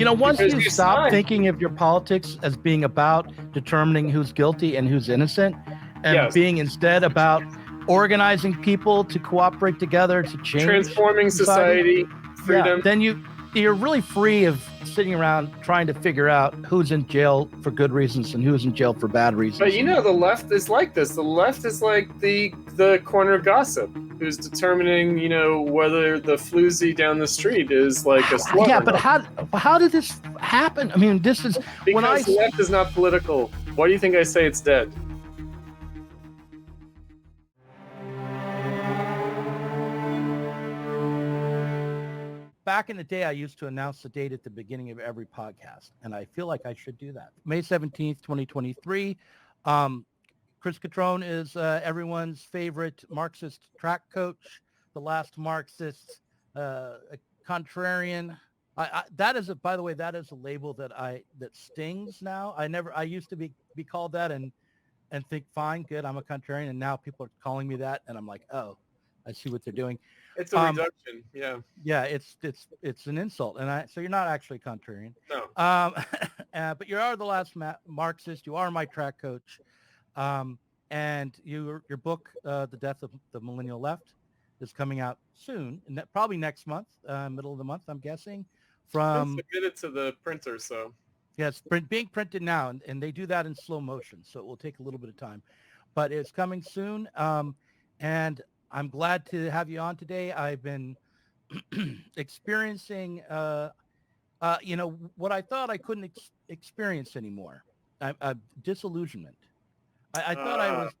Once Because you you stop signed. thinking of your politics as being about determining who's guilty and who's innocent, and Yes. being instead about organizing people to cooperate together to change Transforming society, freedom. yeah, then you're really free of sitting around trying to figure out who's in jail for good reasons and who's in jail for bad reasons. But the left is like this. The left is like the corner gossip who's determining, whether the floozy down the street is like a slut. Yeah, but how did this happen? I mean, this is because the left is not political. Why do you think I say it's dead? Back in the day, I used to announce the date at the beginning of every podcast, and I feel like I should do that. May 17th, 2023. Chris Cutrone is everyone's favorite Marxist track coach, the last Marxist contrarian. That is, by the way, that is a label that stings now. I used to be called that and think, fine, good, I'm a contrarian, and now people are calling me that, and I'm like, oh, I see what they're doing. It's a reduction, yeah. Yeah, it's an insult, and so you're not actually contrarian. No. But you are the last Marxist. You are my track coach, and your book, "The Death of the Millennial Left," is coming out soon, and probably next month, middle of the month, I'm guessing. It's submitted to the printer, so. Yes, being printed now, and they do that in slow motion, so it will take a little bit of time, but it's coming soon, and I'm glad to have you on today. I've been experiencing, what I thought I couldn't experience anymore. Disillusionment. I thought I was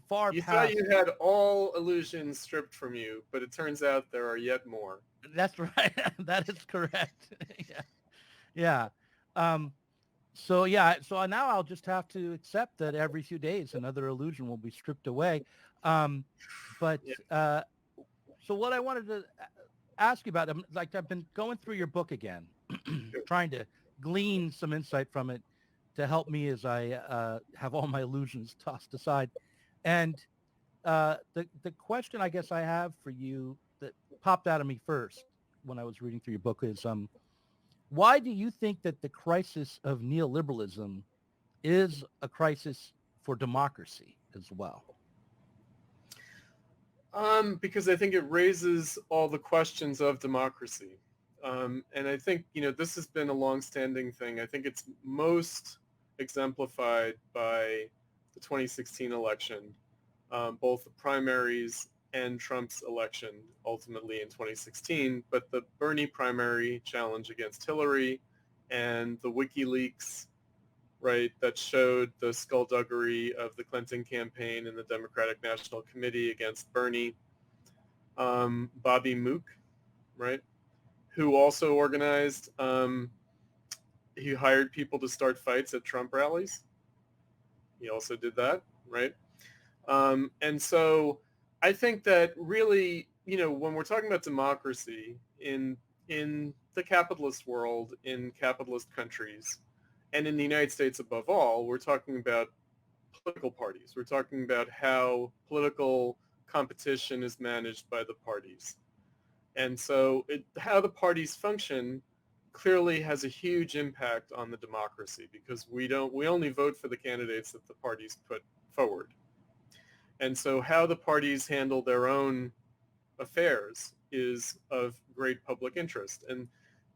far you past. You thought you had all illusions stripped from you, but it turns out there are yet more. That's right. That is correct. Yeah. So now I'll just have to accept that every few days another illusion will be stripped away. So what I wanted to ask you about, I've been going through your book again, trying to glean some insight from it to help me as I have all my illusions tossed aside. And the question I guess I have for you that popped out of me first when I was reading through your book is, why do you think that the crisis of neoliberalism is a crisis for democracy as well? Because I think it raises all the questions of democracy. And I think, this has been a longstanding thing. I think it's most exemplified by the 2016 election, both the primaries and Trump's election ultimately in 2016, but the Bernie primary challenge against Hillary and the WikiLeaks, right, that showed the skullduggery of the Clinton campaign and the Democratic National Committee against Bernie. Bobby Mook, right, who also organized, he hired people to start fights at Trump rallies. He also did that, right? And so I think that really, when we're talking about democracy in the capitalist world, in capitalist countries, and in the United States above all, we're talking about political parties. We're talking about how political competition is managed by the parties. And so how the parties function clearly has a huge impact on the democracy, because we only vote for the candidates that the parties put forward. And so how the parties handle their own affairs is of great public interest. And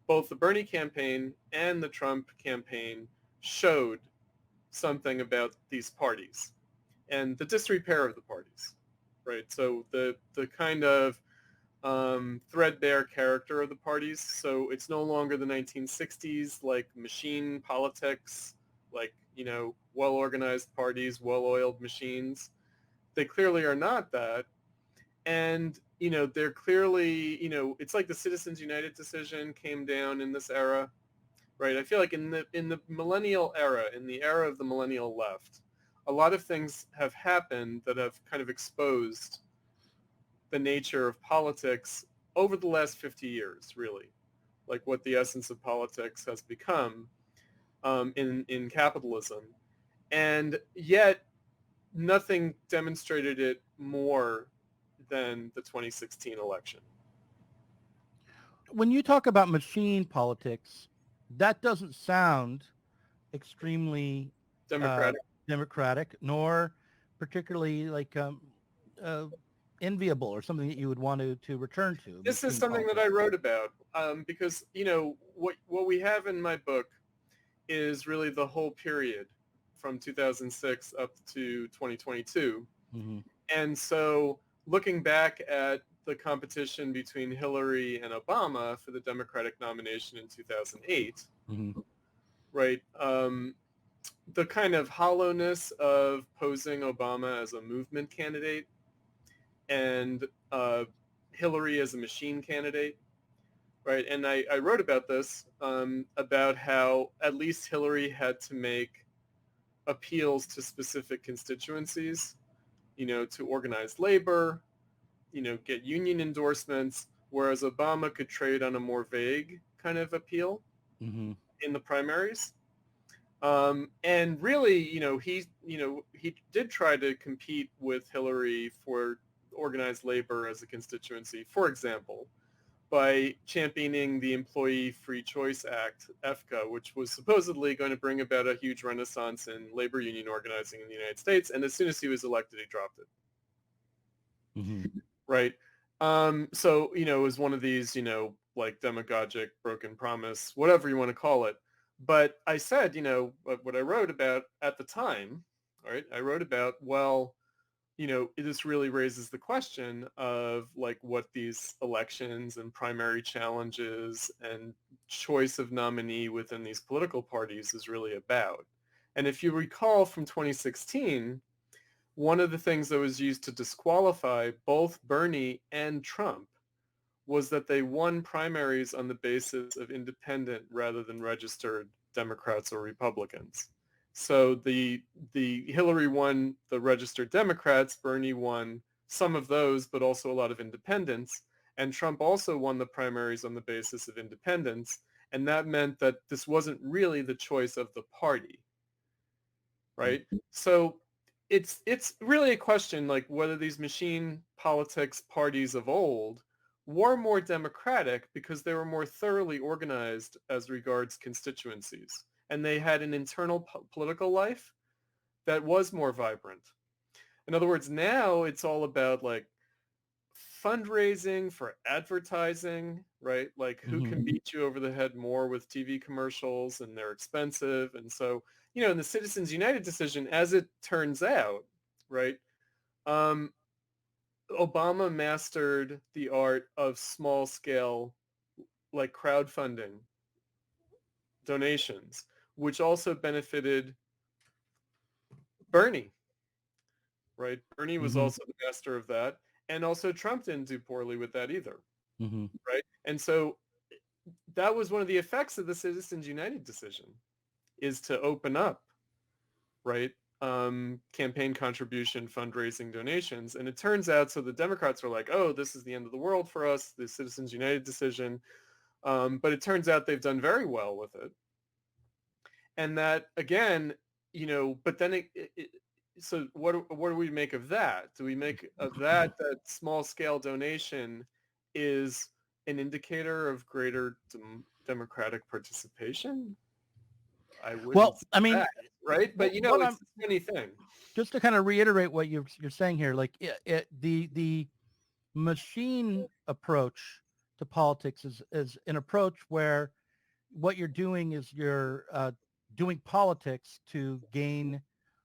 both the Bernie campaign and the Trump campaign showed something about these parties and the disrepair of the parties, right? So the kind of threadbare character of the parties. So it's no longer the 1960s, like machine politics, like, well-organized parties, well-oiled machines. They clearly are not that. And, they're clearly, it's like the Citizens United decision came down in this era, right? I feel like in the millennial era, in the era of the millennial left, a lot of things have happened that have kind of exposed the nature of politics over the last 50 years, really, like what the essence of politics has become in capitalism. And yet nothing demonstrated it more than the 2016 election. When you talk about machine politics, that doesn't sound extremely uh, Democratic. democratic, nor particularly like uh, enviable or something that you would want to return to This is machine something that politics. I wrote about because, what we have in my book is really the whole period from 2006 up to 2022. Hmm. And so looking back at the competition between Hillary and Obama for the Democratic nomination in 2008, Hmm. right, the kind of hollowness of posing Obama as a movement candidate and Hillary as a machine candidate, right? And I wrote about this, about how at least Hillary had to make appeals to specific constituencies, to organize labor, get union endorsements, whereas Obama could trade on a more vague kind of appeal Hmm. in the primaries. And really, he did try to compete with Hillary for organized labor as a constituency, for example, by championing the Employee Free Choice Act, EFCA, which was supposedly going to bring about a huge renaissance in labor union organizing in the United States. And as soon as he was elected, he dropped it. Hmm. Right. So, it was one of these, like demagogic broken promise, whatever you want to call it. But I said, what I wrote about at the time, all right, I wrote about, well, this really raises the question of like what these elections and primary challenges and choice of nominee within these political parties is really about. And if you recall from 2016, one of the things that was used to disqualify both Bernie and Trump was that they won primaries on the basis of independent rather than registered Democrats or Republicans. So the Hillary won the registered Democrats, Bernie won some of those, but also a lot of independents, and Trump also won the primaries on the basis of independents, and that meant that this wasn't really the choice of the party, right? So it's really a question like whether these machine politics parties of old were more democratic because they were more thoroughly organized as regards constituencies, and they had an internal political life that was more vibrant. In other words, now it's all about like fundraising for advertising, right? Like who Hmm. can beat you over the head more with TV commercials, and they're expensive. And so, in the Citizens United decision, as it turns out, right, um, Obama mastered the art of small scale, like crowdfunding donations, which also benefited Bernie, right? Bernie was Hmm. also the master of that. And also Trump didn't do poorly with that either, Hmm. right? And so that was one of the effects of the Citizens United decision, is to open up, right, campaign contribution, fundraising, donations. And it turns out, so the Democrats were like, oh, this is the end of the world for us, the Citizens United decision. But it turns out they've done very well with it. And that, again, but then so what do we make of that? Do we make of that small scale donation is an indicator of greater democratic participation? I wouldn't Well, say I mean, that, right? But what it's I'm a funny thing. just to kind of reiterate what you're saying here, like the machine approach to politics is an approach where what you're doing is you're doing politics to gain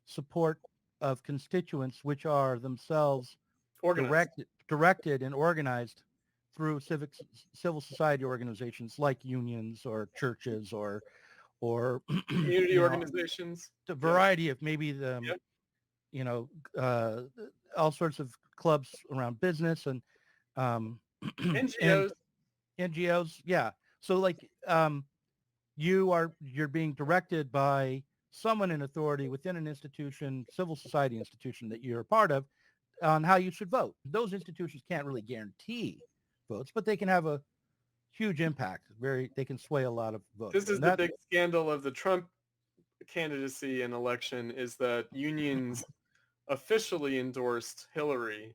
support of constituents, which are themselves Organized. directed and organized through civil society organizations like unions or churches or Community you know organizations. the Yeah. variety of maybe the Yeah. you know uh, all sorts of clubs around business and um, and NGOs. NGOs. Yeah. So like you're being directed by someone in authority within an institution, civil society institution that you're a part of, on how you should vote. Those institutions can't really guarantee votes, but they can have a huge impact. They can sway a lot of votes, This is and the that big scandal of the Trump candidacy and election, is that unions officially endorsed Hillary,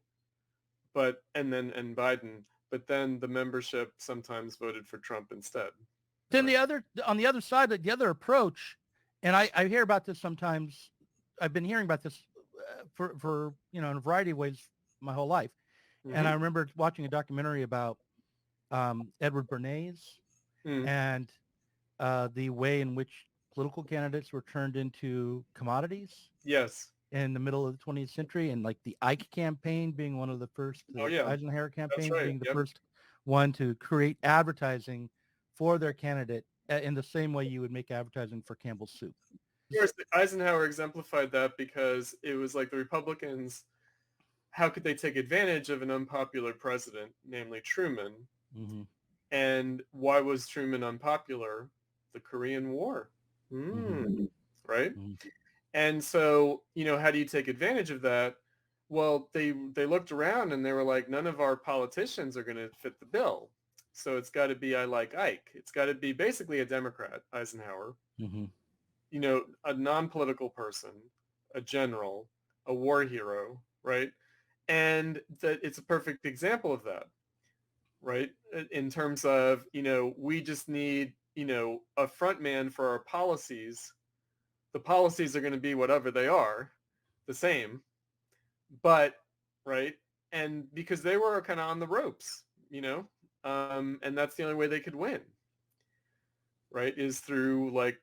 and Biden, but then the membership sometimes voted for Trump instead. Then on the other side, the other approach, and I hear about this sometimes. I've been hearing about this for in a variety of ways my whole life. And I remember watching a documentary about Edward Bernays Mm. and the way in which political candidates were turned into commodities Yes. in the middle of the 20th century, and like the Ike campaign being one of the first, Oh the yeah, Eisenhower that's campaign right. being the Yep. first one to create advertising for their candidate in the same way you would make advertising for Campbell's soup. Of course, Eisenhower exemplified that because it was like the Republicans, how could they take advantage of an unpopular president, namely Truman? Mm-hmm. And why was Truman unpopular? The Korean War. Mm-hmm. Right? Mm-hmm. And so, how do you take advantage of that? Well, they looked around and they were like, none of our politicians are going to fit the bill. So it's got to be I like Ike. It's got to be basically a Democrat, Eisenhower. Mm-hmm. A non-political person, a general, a war hero, right? And that it's a perfect example of that, right? In terms of, we just need, a front man for our policies. The policies are going to be whatever they are, the same, but, right? And because they were kind of on the ropes, and that's the only way they could win, right? Is through like,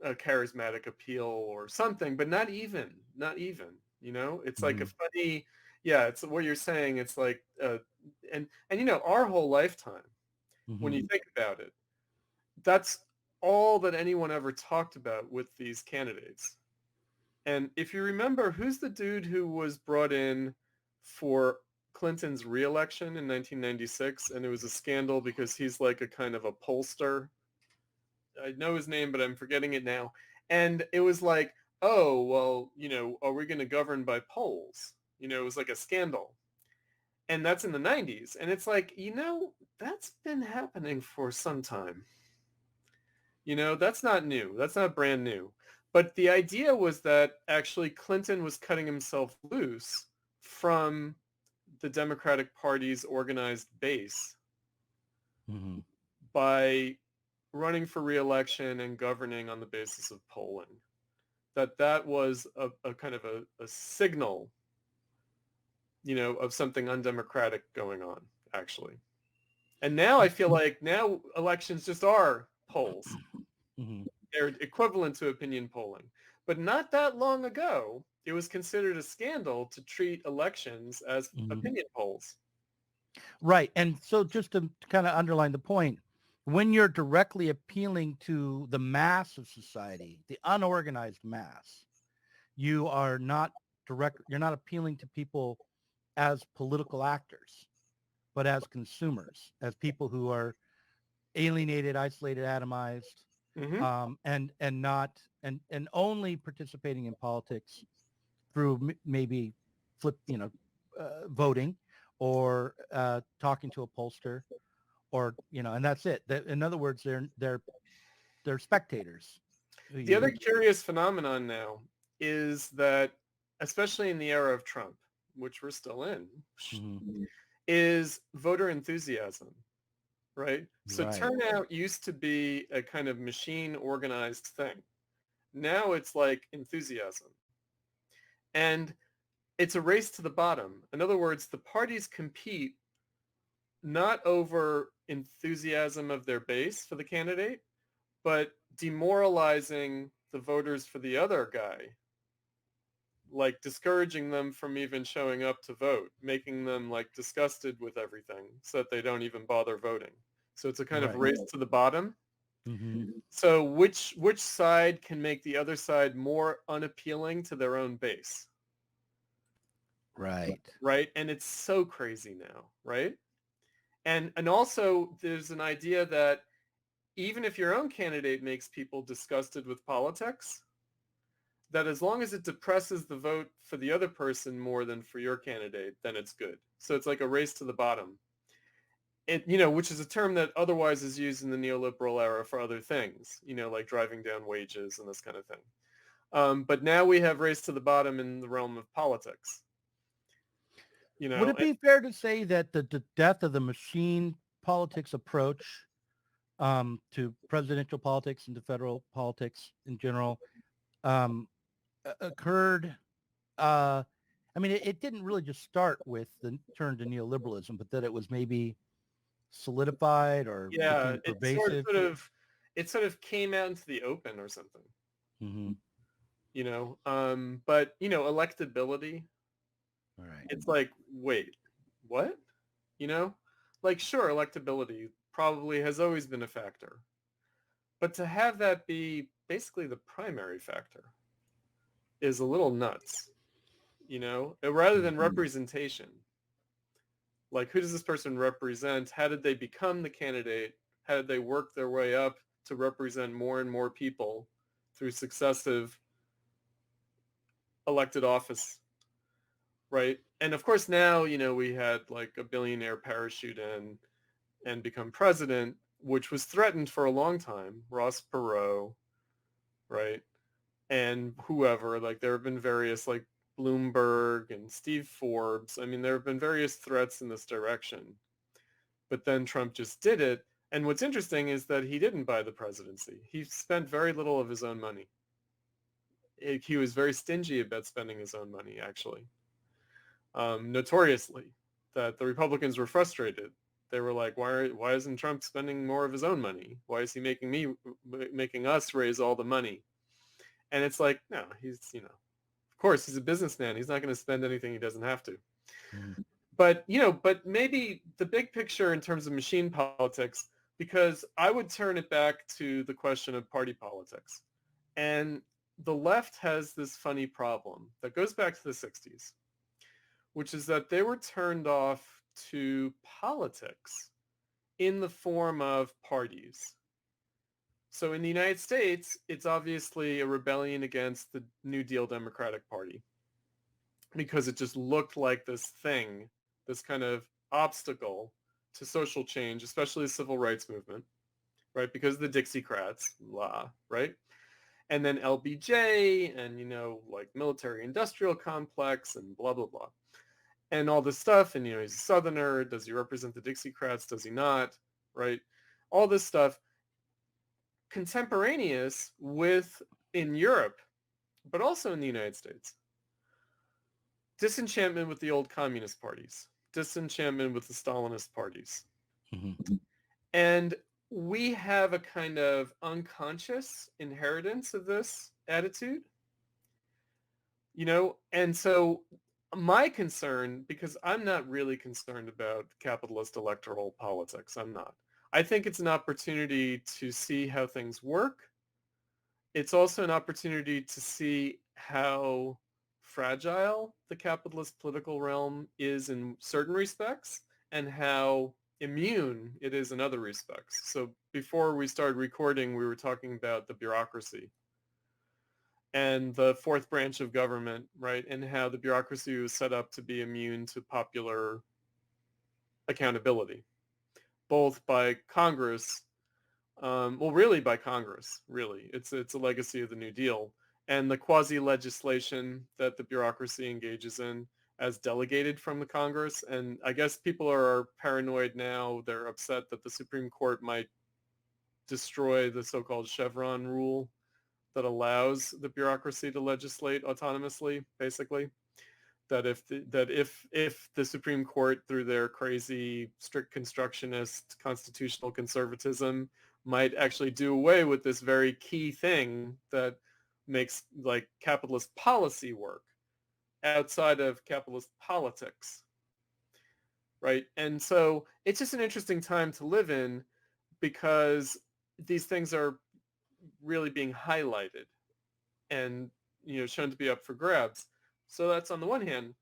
a charismatic appeal or something, but not even, it's like a funny, yeah, it's what you're saying. It's like, and our whole lifetime, when you think about it, that's all that anyone ever talked about with these candidates. And if you remember, who's the dude who was brought in for Clinton's re-election in 1996? And it was a scandal because he's like a kind of a pollster. I know his name, but I'm forgetting it now. And it was like, oh, well, are we going to govern by polls? It was like a scandal. And that's in the 90s. And it's like, that's been happening for some time. That's not new. That's not brand new. But the idea was that actually Clinton was cutting himself loose from the Democratic Party's organized base by running for re-election and governing on the basis of polling. That was a kind of a signal, of something undemocratic going on, actually. And now I feel like now elections just are polls. They're equivalent to opinion polling. But not that long ago, it was considered a scandal to treat elections as opinion polls. Right. And so just to kind of underline the point, when you're directly appealing to the mass of society, the unorganized mass, you are not you're not appealing to people as political actors, but as consumers, as people who are alienated, isolated, atomized, and only participating in politics through maybe voting or talking to a pollster, or and that's it. In other words, they're spectators. The other curious phenomenon now is that, especially in the era of Trump, which we're still in, is voter enthusiasm, right? So turnout used to be a kind of machine organized thing. Now it's like enthusiasm. And it's a race to the bottom. In other words, the parties compete not over enthusiasm of their base for the candidate, but demoralizing the voters for the other guy, like discouraging them from even showing up to vote, making them like disgusted with everything so that they don't even bother voting. So it's a kind of race to the bottom. So which side can make the other side more unappealing to their own base? Right. And it's so crazy now, right? And also there's an idea that even if your own candidate makes people disgusted with politics, that as long as it depresses the vote for the other person more than for your candidate, then it's good. So it's like a race to the bottom. Which is a term that otherwise is used in the neoliberal era for other things, like driving down wages and this kind of thing. But now we have race to the bottom in the realm of politics. Would it be fair to say that the death of the machine politics approach to presidential politics and to federal politics in general um, occurred. I mean, it didn't really just start with the turn to neoliberalism, but that it was maybe solidified or Yeah, became pervasive. it sort of came out into the open or something, Mm-hmm. you know. But you know, electability, All right. it's like, wait, what? You know, like sure, electability probably has always been a factor, but to have that be basically the primary factor is a little nuts, you know, rather than representation. Like, who does this person represent? How did they become the candidate? How did they work their way up to represent more and more people through successive elected office, right? And of course now, you know, we had like a billionaire parachute in and become president, which was threatened for a long time. Ross Perot, right? And whoever, like there have been various like Bloomberg and Steve Forbes. I mean, there have been various threats in this direction. But then Trump just did it. And what's interesting is that he didn't buy the presidency. He spent very little of his own money. He was very stingy about spending his own money, actually. Notoriously, that the Republicans were frustrated. They were like, why isn't Trump spending more of his own money? Why is he making us raise all the money? And it's like, no, he's, you know, of course, he's a businessman. He's not going to spend anything he doesn't have to. Mm-hmm. But, you know, but maybe the big picture in terms of machine politics, because I would turn it back to the question of party politics. And the left has this funny problem that goes back to the 60s, which is that they were turned off to politics in the form of parties. So in the United States, it's obviously a rebellion against the New Deal Democratic Party because it just looked like this thing, this kind of obstacle to social change, especially the civil rights movement, right? Because of the Dixiecrats, blah, right? And then LBJ and, you know, like military industrial complex and blah, blah, blah. And all this stuff. And, you know, he's a Southerner. Does he represent the Dixiecrats? Does he not? Right? All this stuff contemporaneous with in Europe, but also in the United States. Disenchantment with the old communist parties, disenchantment with the Stalinist parties. Mm-hmm. And we have a kind of unconscious inheritance of this attitude, you know? And so my concern, because I'm not really concerned about capitalist electoral politics, I'm not. I think it's an opportunity to see how things work. It's also an opportunity to see how fragile the capitalist political realm is in certain respects and how immune it is in other respects. So before we started recording, we were talking about the bureaucracy and the fourth branch of government, right? And how the bureaucracy was set up to be immune to popular accountability, both by Congress, really by Congress, really. It's a legacy of the New Deal. And the quasi-legislation that the bureaucracy engages in as delegated from the Congress. And I guess people are paranoid now. They're upset that the Supreme Court might destroy the so-called Chevron rule that allows the bureaucracy to legislate autonomously, basically. That if the Supreme Court, through their crazy, strict constructionist constitutional conservatism, might actually do away with this very key thing that makes like capitalist policy work outside of capitalist politics, right? And so it's just an interesting time to live in because these things are really being highlighted and, you know, shown to be up for grabs. So that's on the one hand.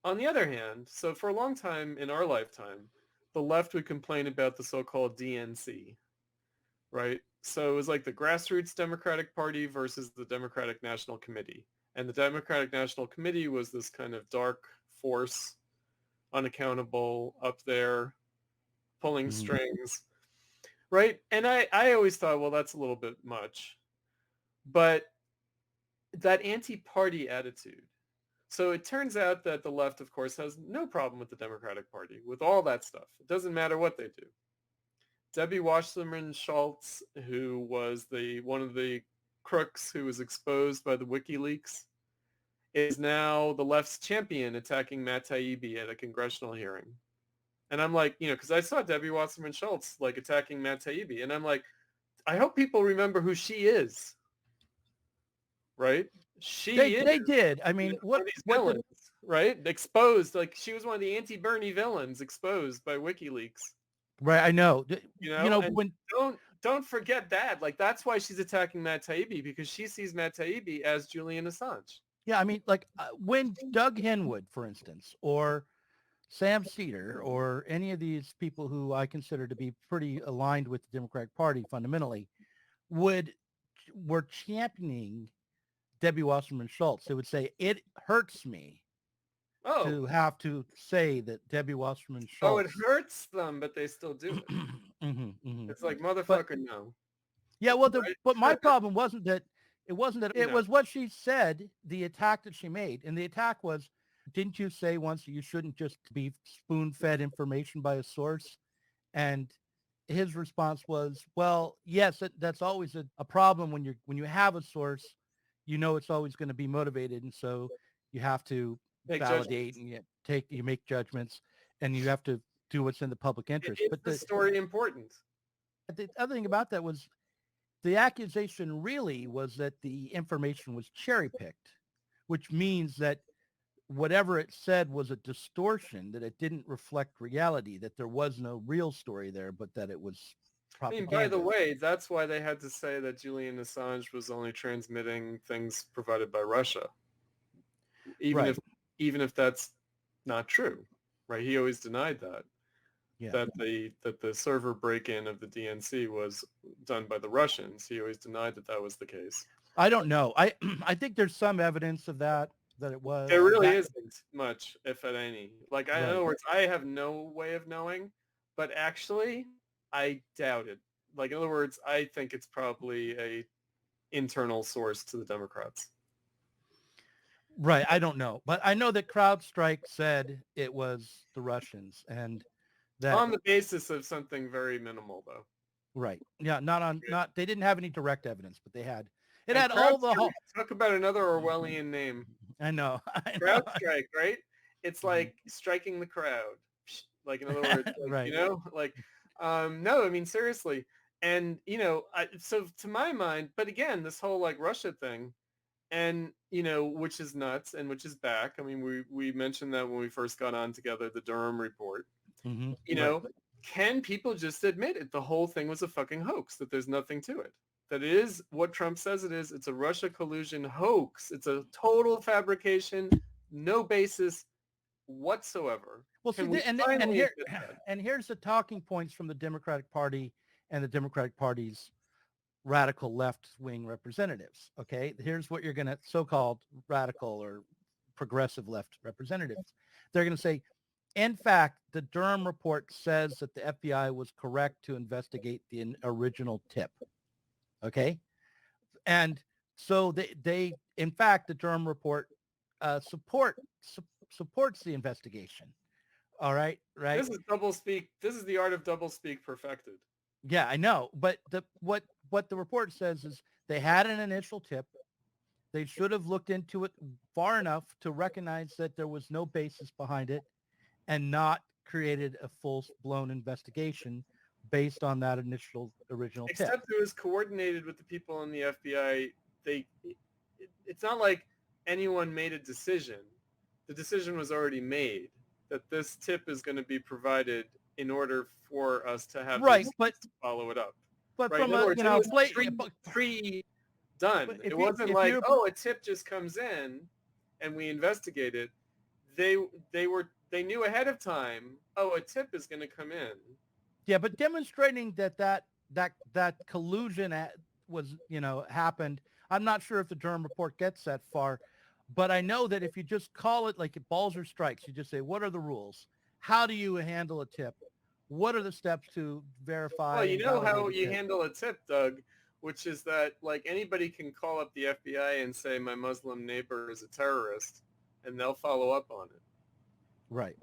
On the other hand, so for a long time in our lifetime, the left would complain about the so-called DNC, right? So it was like the grassroots Democratic Party versus the Democratic National Committee. And the Democratic National Committee was this kind of dark force, unaccountable, up there, pulling strings, right? And I always thought, well, that's a little bit much. But that anti-party attitude. So it turns out that the left, of course, has no problem with the Democratic Party, with all that stuff. It doesn't matter what they do. Debbie Wasserman Schultz, who was one of the crooks who was exposed by the WikiLeaks, is now the left's champion attacking Matt Taibbi at a congressional hearing. And I'm like, because I saw Debbie Wasserman Schultz like attacking Matt Taibbi, and I'm like, I hope people remember who she is. Right? They did. I mean, what these villains, right? Exposed, like she was one of the anti-Bernie villains exposed by WikiLeaks. Right, I know. And don't forget that. Like that's why she's attacking Matt Taibbi, because she sees Matt Taibbi as Julian Assange. Yeah, I mean, like when Doug Henwood, for instance, or Sam Cedar, or any of these people who I consider to be pretty aligned with the Democratic Party fundamentally, were championing Debbie Wasserman Schultz, they would say, it hurts me to have to say that Debbie Wasserman Schultz. Oh, it hurts them, but they still do it. It's like, motherfucker, no. Yeah, well, but my problem wasn't that it was what she said, the attack that she made. And the attack was, didn't you say once that you shouldn't just be spoon-fed information by a source? And his response was, well, yes, that's always a problem when you have a source. It's always going to be motivated, and so you have to validate and you make judgments, and you have to do what's in the public interest. But the story important. The other thing about that was the accusation really was that the information was cherry-picked, which means that whatever it said was a distortion, that it didn't reflect reality, that there was no real story there, but that it was propaganda. I mean, by the way, that's why they had to say that Julian Assange was only transmitting things provided by Russia. Even if that's not true, right? He always denied that. Yeah. That the server break-in of the DNC was done by the Russians. He always denied that was the case. I don't know. I think there's some evidence of that it was. There really isn't much, if at any. Like, in other words, I have no way of knowing, but actually, I doubt it. Like, in other words, I think it's probably a internal source to the Democrats. Right. I don't know. But I know that CrowdStrike said it was the Russians, and that on the basis of something very minimal, though. Right. Yeah. They didn't have any direct evidence, but they had. It had all the whole. Talk about another Orwellian name. I know. CrowdStrike, right? It's like striking the crowd. Like, in other words, like, right. Like, no, I mean, seriously. And, so to my mind, but again, this whole like Russia thing, and, which is nuts and which is back. I mean, we mentioned that when we first got on together, the Durham report. Mm-hmm. Can people just admit it? The whole thing was a fucking hoax, that there's nothing to it. That it is what Trump says it is. It's a Russia collusion hoax. It's a total fabrication, no basis whatsoever. Well, and here's the talking points from the Democratic Party and the Democratic Party's radical left-wing representatives. Okay, here's what you're going to so-called radical or progressive left representatives. They're going to say, in fact, the Durham report says that the FBI was correct to investigate the original tip. Okay. And so they in fact, the Durham report supports the investigation. All right. Right. This is doublespeak. This is the art of doublespeak perfected. Yeah, I know. But what the report says is they had an initial tip. They should have looked into it far enough to recognize that there was no basis behind it and not created a full-blown investigation based on that original tip. Except it was coordinated with the people in the FBI. It's not like anyone made a decision. The decision was already made that this tip is going to be provided in order for us to have to follow it up. But right? From a pre-done. It wasn't like, a tip just comes in and we investigate it. They knew ahead of time, a tip is going to come in. Yeah, but demonstrating that collusion was, happened. I'm not sure if the Durham report gets that far, but I know that if you just call it like balls or strikes, you just say, what are the rules? How do you handle a tip? What are the steps to verify? Well, you know how you handle a tip, Doug, which is that like anybody can call up the FBI and say my Muslim neighbor is a terrorist, and they'll follow up on it. Right.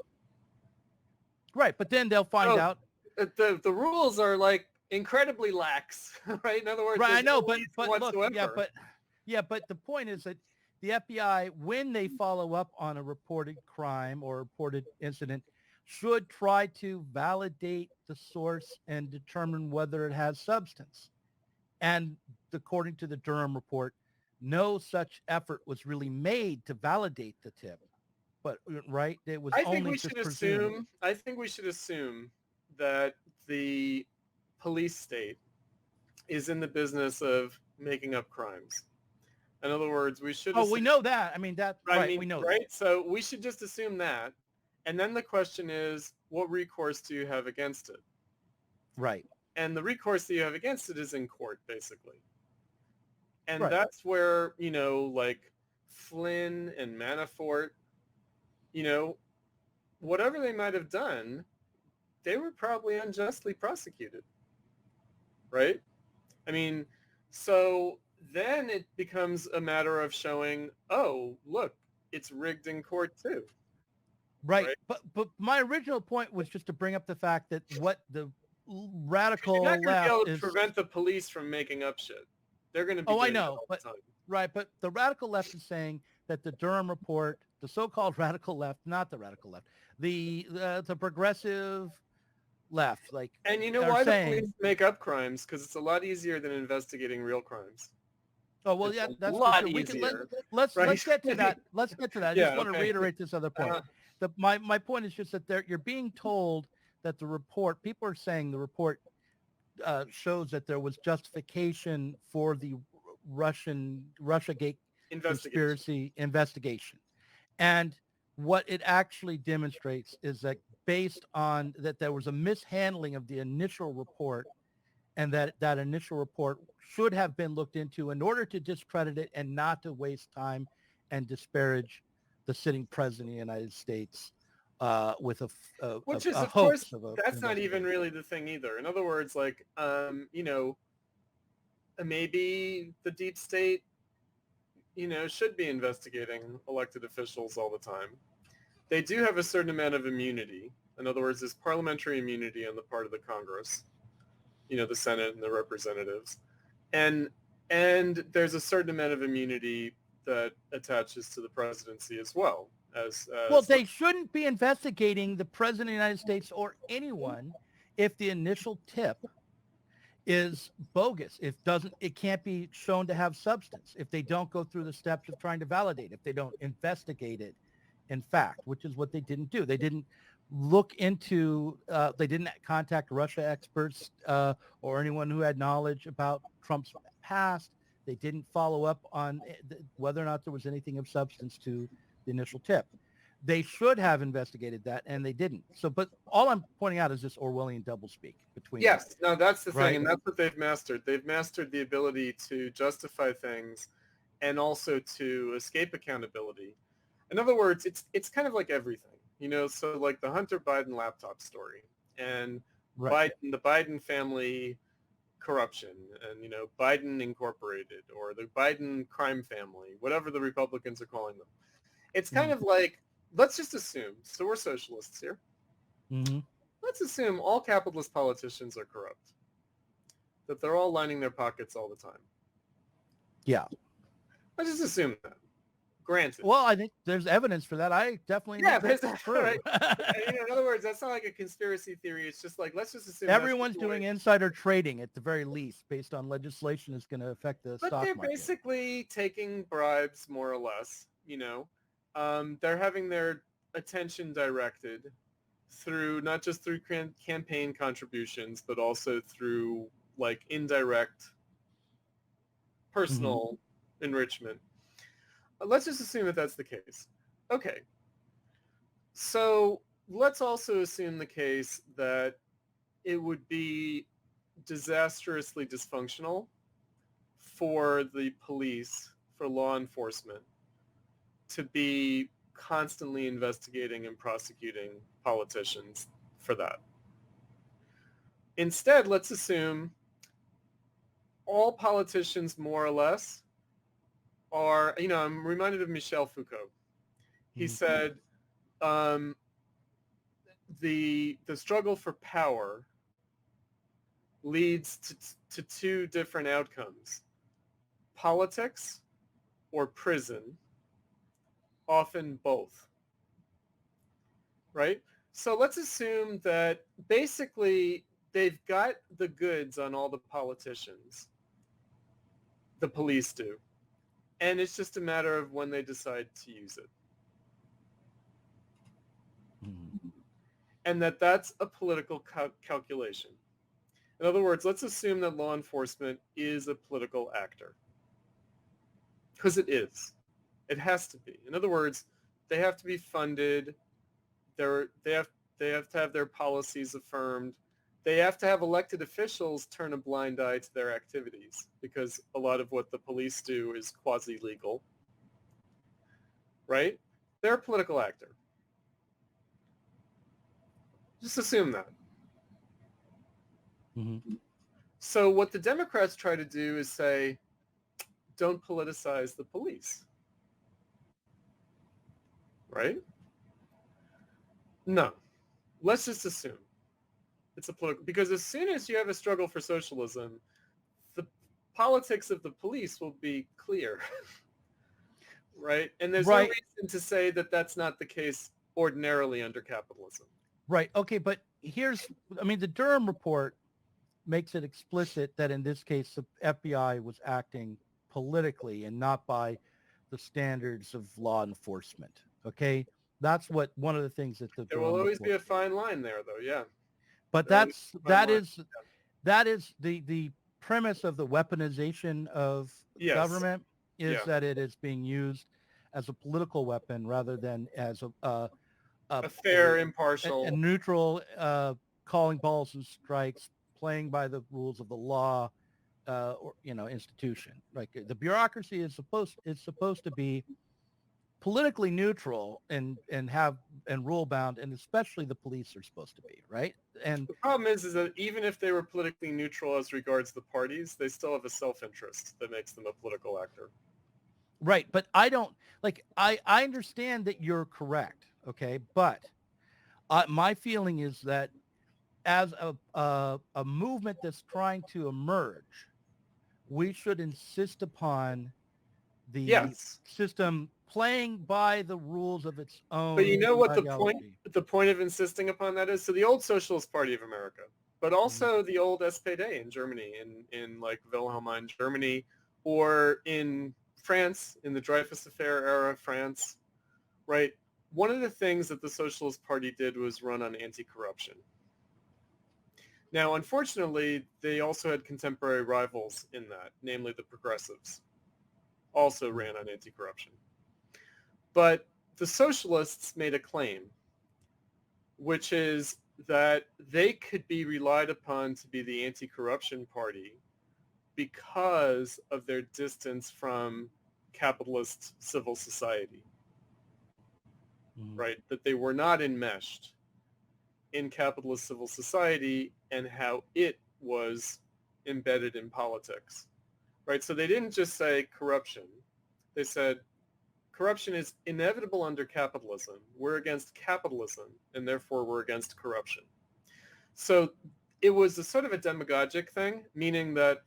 Right, but then they'll find out. the rules are like incredibly lax, right? In other words, Right, I there's know, no but reason look, whatsoever. but the point is that the FBI, when they follow up on a reported crime or reported incident, should try to validate the source and determine whether it has substance. And according to the Durham report, no such effort was really made to validate the tip. But right, it was only just presumed. I think we should assume that the police state is in the business of making up crimes. In other words, we should Oh, we assume, know that. I mean, that, I right, mean, we know that. right? So we should just assume that. And then the question is, what recourse do you have against it? Right, And the recourse that you have against it is in court, basically. And right. that's where, like Flynn and Manafort, you know, whatever they might have done, they were probably unjustly prosecuted, right? I mean, so then it becomes a matter of showing, oh, look, it's rigged in court too, Right. right? But my original point was just to bring up the fact that what the You're not radical going to be able left to is, prevent the police from making up shit. They're going to be oh, I doing that know, all but the time. right. But the radical left is saying that the Durham report, the so-called radical left, not the radical left, the progressive left, like And you know are why the saying, police make up crimes? Because it's a lot easier than investigating real crimes. oh, well, It's yeah, a that's for lot sure. easier, Let's right? get to that. Let's get to that. I just Yeah, want to okay. reiterate this other point. Uh, My point is just that you're being told that the report, people are saying the report shows that there was justification for the Russiagate investigation. conspiracy investigation. And what it actually demonstrates is that based on that there was a mishandling of the initial report, and that initial report should have been looked into in order to discredit it and not to waste time and disparage the sitting president of the United States with Which is, a of course, hoax of an that's not even investigation. really the thing either. In other words, like, maybe the deep state, should be investigating elected officials all the time. They do have a certain amount of immunity. In other words, there's parliamentary immunity on the part of the Congress, the Senate and the representatives. And there's a certain amount of immunity that attaches to the presidency as well. Well, they shouldn't be investigating the president of the United States or anyone if the initial tip is bogus. It can't be shown to have substance if they don't go through the steps of trying to validate, if they don't investigate it in fact, which is what they didn't do. They didn't look into, they didn't contact Russia experts or anyone who had knowledge about Trump's past. They didn't follow up on whether or not there was anything of substance to the initial tip. They should have investigated that, and they didn't. So, but all I'm pointing out is this Orwellian doublespeak between, Yes, no, that's the right? thing, and that's what they've mastered. They've mastered the ability to justify things and also to escape accountability. In other words, it's kind of like everything, so like the Hunter Biden laptop story and Right. the Biden family corruption and, Biden Incorporated or the Biden crime family, whatever the Republicans are calling them. It's kind of like, let's just assume, so we're socialists here. Mm-hmm. Let's assume all capitalist politicians are corrupt, that they're all lining their pockets all the time. Yeah. Let's just assume that. Granted. Well, I think there's evidence for that. I definitely think that's true. Right. In other words, that's not like a conspiracy theory. It's just like, let's just assume everyone's doing insider trading at the very least based on legislation that's going to affect the stock market. But they're basically taking bribes, more or less, They're having their attention directed through, not just through campaign contributions, but also through like indirect personal enrichment. Let's just assume that that's the case. Okay. So let's also assume the case that it would be disastrously dysfunctional for the police, for law enforcement, to be constantly investigating and prosecuting politicians for that. Instead, let's assume all politicians, more or less, are, I'm reminded of Michel Foucault. He said, the struggle for power leads to two different outcomes: politics or prison, often both, right? So let's assume that basically they've got the goods on all the politicians, the police do, and it's just a matter of when they decide to use it. Mhm. And that's a political calculation. In other words, let's assume that law enforcement is a political actor. Because it is. It has to be. In other words, they have to be funded. They have to have their policies affirmed. They have to have elected officials turn a blind eye to their activities, because a lot of what the police do is quasi-legal. Right? They're a political actor. Just assume that. Mm-hmm. So what the Democrats try to do is say, don't politicize the police. Right? No. Let's just assume it's a political, because as soon as you have a struggle for socialism, the politics of the police will be clear. Right? And there's no reason to say that that's not the case ordinarily under capitalism. Right. Okay, but the Durham report makes it explicit that in this case the FBI was acting politically and not by the standards of law enforcement. Okay? That's one of the things that the There Durham will always report be a fine line there, though, yeah. But that is the premise of the weaponization of government, is that it is being used as a political weapon rather than as a fair, impartial, a neutral, calling balls and strikes, playing by the rules of the law, or institution. Like the bureaucracy is supposed to be politically neutral and rule bound, and especially the police are supposed to be, right? And the problem is that even if they were politically neutral as regards the parties, they still have a self-interest that makes them a political actor. Right, but I understand that you're correct, okay, but my feeling is that as a movement that's trying to emerge, we should insist upon the system playing by the rules of its own. But you know what the point of insisting upon that is? So the old Socialist Party of America, but also the old SPD in Germany, in like Wilhelmine, Germany, or in France, in the Dreyfus Affair era France, right? One of the things that the Socialist Party did was run on anti-corruption. Now, unfortunately, they also had contemporary rivals in that, namely the progressives, also ran on anti-corruption. But the socialists made a claim, which is that they could be relied upon to be the anti-corruption party because of their distance from capitalist civil society, right? That they were not enmeshed in capitalist civil society and how it was embedded in politics, right? So they didn't just say corruption. They said corruption is inevitable under capitalism. We're against capitalism, and therefore we're against corruption. So it was a sort of a demagogic thing, meaning that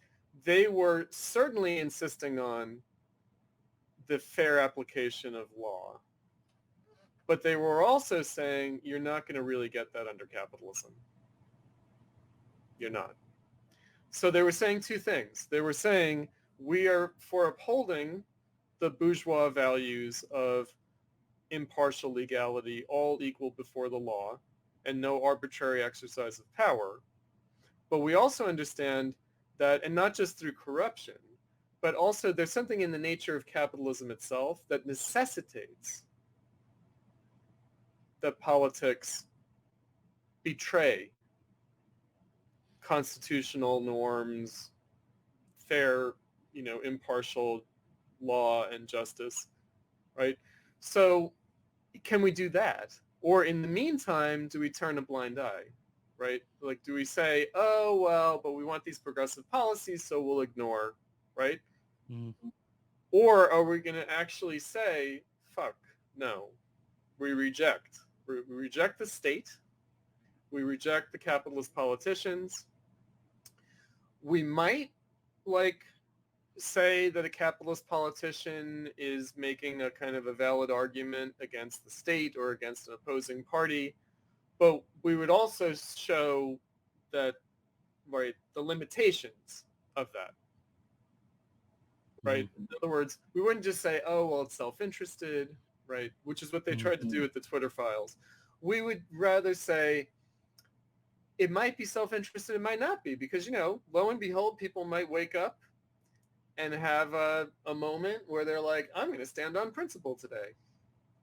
they were certainly insisting on the fair application of law, but they were also saying you're not going to really get that under capitalism. You're not. So they were saying two things. They were saying we are for upholding the bourgeois values of impartial legality, all equal before the law, and no arbitrary exercise of power. But we also understand that, and not just through corruption, but also there's something in the nature of capitalism itself that necessitates that politics betray constitutional norms, fair, impartial law and justice, right? So can we do that? Or in the meantime, do we turn a blind eye, right? Like, do we say, oh, well, but we want these progressive policies, so we'll ignore, right? Mm-hmm. Or are we going to actually say, fuck, no, we reject. We reject the state. We reject the capitalist politicians. we might like say that a capitalist politician is making a kind of a valid argument against the state or against an opposing party, but we would also show that, right, the limitations of that, right? Mm-hmm. In other words, we wouldn't just say, oh, well, it's self-interested, right, which is what they tried to do with the Twitter files. We would rather say it might be self-interested, it might not be, because, you know, lo and behold, people might wake up and have a moment where they're like, I'm going to stand on principle today.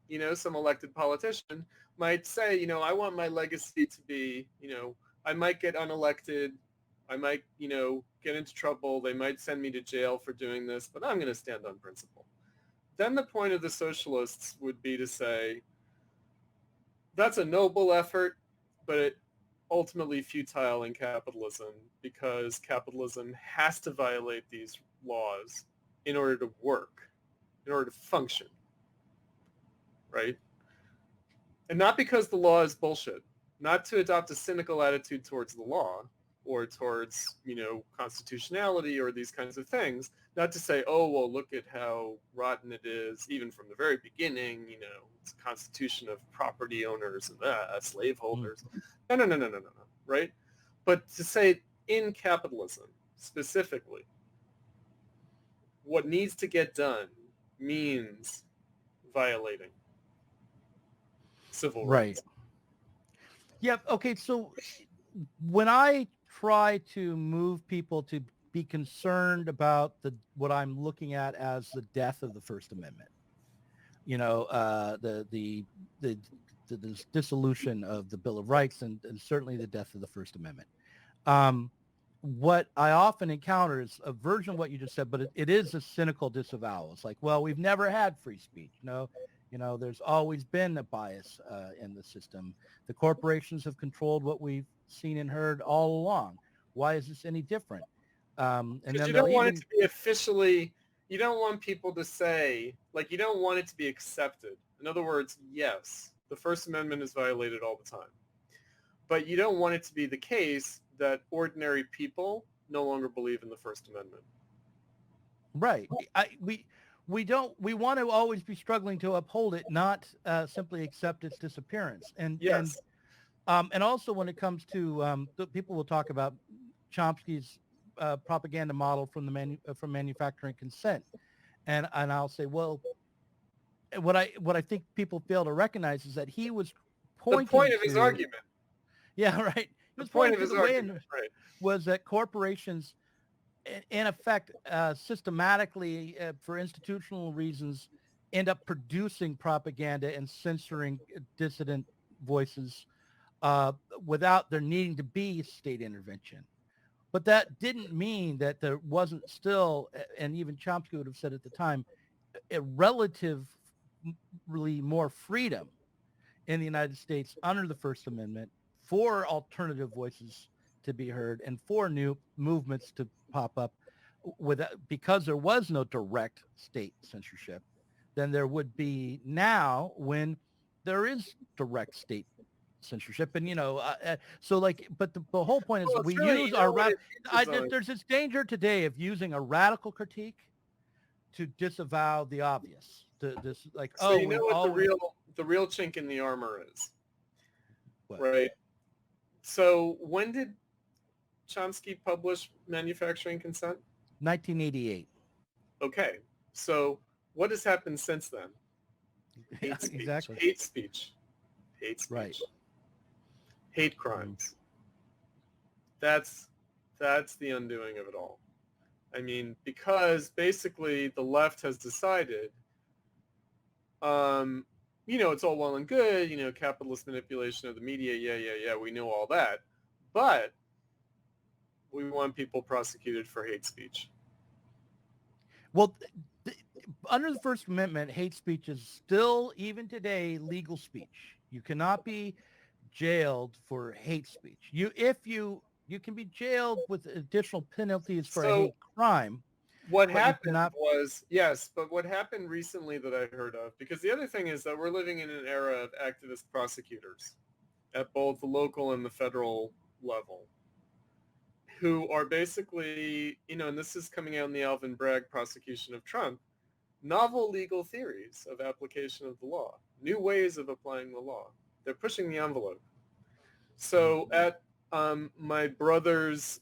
You know, some elected politician might say, you know, I want my legacy to be, you know, I might get unelected. I might, you know, get into trouble. They might send me to jail for doing this, but I'm going to stand on principle. Then the point of the socialists would be to say, that's a noble effort, but it ultimately futile in capitalism because capitalism has to violate these laws in order to work, in order to function, right? And not because the law is bullshit, not to adopt a cynical attitude towards the law or towards, you know, constitutionality or these kinds of things, not to say, oh, well, look at how rotten it is, even from the very beginning, you know, it's a constitution of property owners and slaveholders. No, right? But to say in capitalism specifically, what needs to get done means violating civil rights. Yep. Okay. So when I try to move people to be concerned about what I'm looking at as the death of the First Amendment, you know, the dissolution of the Bill of Rights and certainly the death of the First Amendment. What I often encounter is a version of what you just said, but it is a cynical disavowal. It's like, well, we've never had free speech. No, there's always been a bias in the system. The corporations have controlled what we've seen and heard all along. Why is this any different? And Because then you they'll don't want it even to be officially, you don't want people to say, like, you don't want it to be accepted. In other words, yes, the First Amendment is violated all the time. But you don't want it to be the case that ordinary people no longer believe in the First Amendment. right. We want to always be struggling to uphold it, not simply accept its disappearance. Yes. And also when it comes to people will talk about Chomsky's propaganda model from manufacturing consent, and I'll say, well, what I think people fail to recognize is that he was The pointing point of his to, argument. yeah, right. He The was point pointing of to his the way argument, right. was that corporations, in effect, systematically, for institutional reasons, end up producing propaganda and censoring dissident voices without there needing to be state intervention. But that didn't mean that there wasn't still, and even Chomsky would have said at the time, a relatively more freedom in the United States under the First Amendment for alternative voices to be heard and for new movements to pop up because there was no direct state censorship than there would be now when there is direct state censorship. And, so like, but the whole point is Well, we it's really, use you know what it there's this danger today of using a radical critique to disavow the obvious. This like, So oh, you know we've what always, the real chink in the armor is, what? right? So when did Chomsky publish Manufacturing Consent? 1988. Okay. So what has happened since then? Yeah, Hate speech. exactly. Hate speech. Hate speech. Right. Hate crimes. That's the undoing of it all. I mean, because basically the left has decided, it's all well and good, capitalist manipulation of the media, yeah, we know all that. But we want people prosecuted for hate speech. Well, under the First Amendment, hate speech is still, even today, legal speech. You cannot be jailed for hate speech. You can be jailed with additional penalties for a hate crime. What but happened was, yes, but what happened recently that I heard of, because the other thing is that we're living in an era of activist prosecutors at both the local and the federal level. who are basically, and this is coming out in the Alvin Bragg prosecution of Trump, novel legal theories of application of the law, new ways of applying the law. They're pushing the envelope. So at my brother's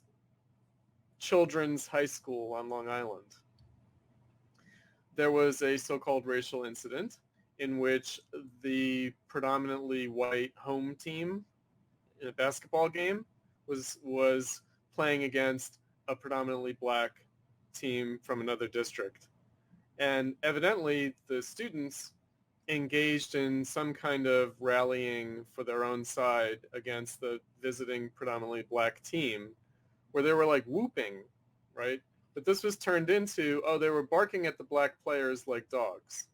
children's high school on Long Island, there was a so-called racial incident in which the predominantly white home team in a basketball game was playing against a predominantly black team from another district. And evidently the students engaged in some kind of rallying for their own side against the visiting predominantly black team, where they were like whooping, right? But this was turned into, they were barking at the black players like dogs.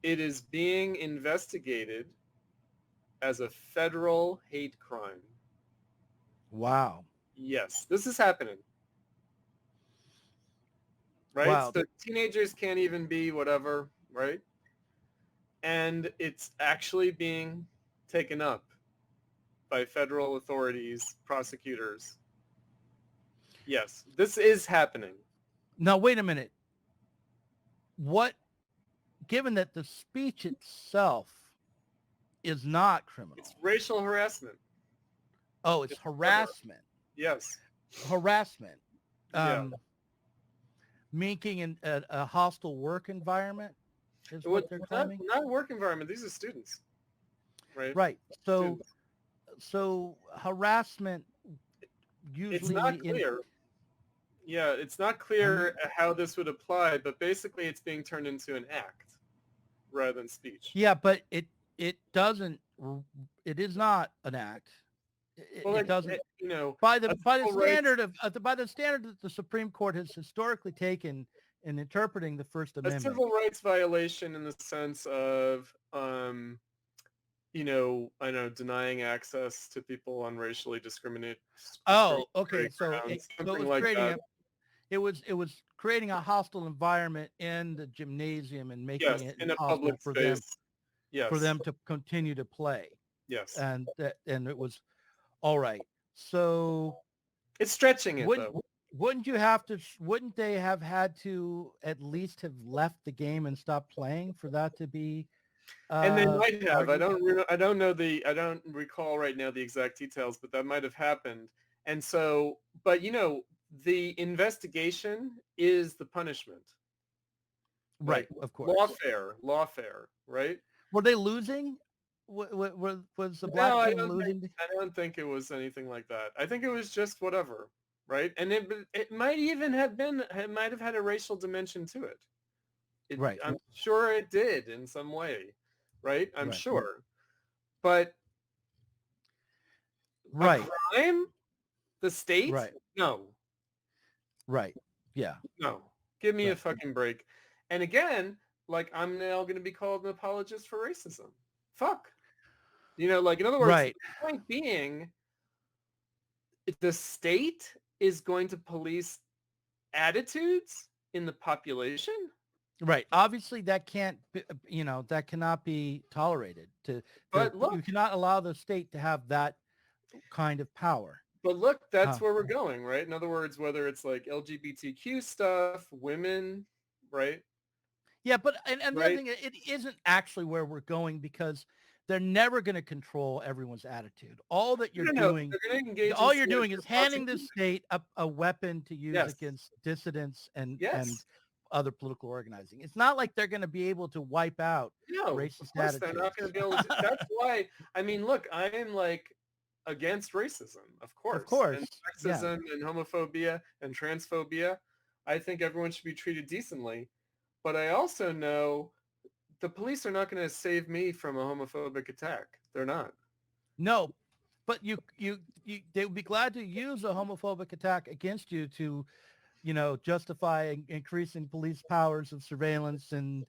It is being investigated as a federal hate crime. Wow. Yes, this is happening. Right? Wow. So teenagers can't even be whatever, right? And it's actually being taken up by federal authorities, prosecutors. Yes, this is happening. Now, wait a minute. Given that the speech itself is not criminal. It's racial harassment. Oh, it's harassment. Yes. Harassment. Making a hostile work environment is what they're claiming? Not a work environment. These are students. Right. Right. So harassment usually... It's not clear. It's not clear how this would apply, but basically it's being turned into an act rather than speech. Yeah, but it doesn't... It is not an act. It doesn't... by the standard that the Supreme Court has historically taken in interpreting the First Amendment. A civil rights violation in the sense of, denying access to people on racially discriminated. Oh, okay. So it was creating a hostile environment in the gymnasium and making it in a public space. For them to continue to play. Yes. And it was all right. So it's stretching it though. Wouldn't they have had to at least have left the game and stopped playing for that to be? And they might have. I don't recall right now the exact details, but that might have happened. And so, but the investigation is the punishment. Right. Of course. Lawfare. Right. Were they losing? Was the black team losing? I don't think it was anything like that. I think it was just whatever. Right. And it might even have been, it might have had a racial dimension to it. Right. I'm sure it did in some way. Right. I'm sure. But a crime? The state? Right. No. Right. Yeah. No. Give me a fucking break. And again, like I'm now going to be called an apologist for racism. Fuck. In other words, the point being, the state is going to police attitudes in the population. Right. Obviously, that can't, that cannot be tolerated. But look, you cannot allow the state to have that kind of power. But look, that's where we're going, right? In other words, whether it's like LGBTQ stuff, women, right? Yeah, but and the other thing, it isn't actually where we're going because they're never going to control everyone's attitude. All that you're doing, all you're doing is handing the state a weapon to use against dissidents and other political organizing. It's not like they're going to be able to wipe out racist attitudes. They're not going to be able to. That's why. I mean, look, I am like against racism, of course, and sexism and homophobia and transphobia. I think everyone should be treated decently, but I also know the police are not going to save me from a homophobic attack. They're not. No, but they would be glad to use a homophobic attack against you to, justify increasing police powers of surveillance and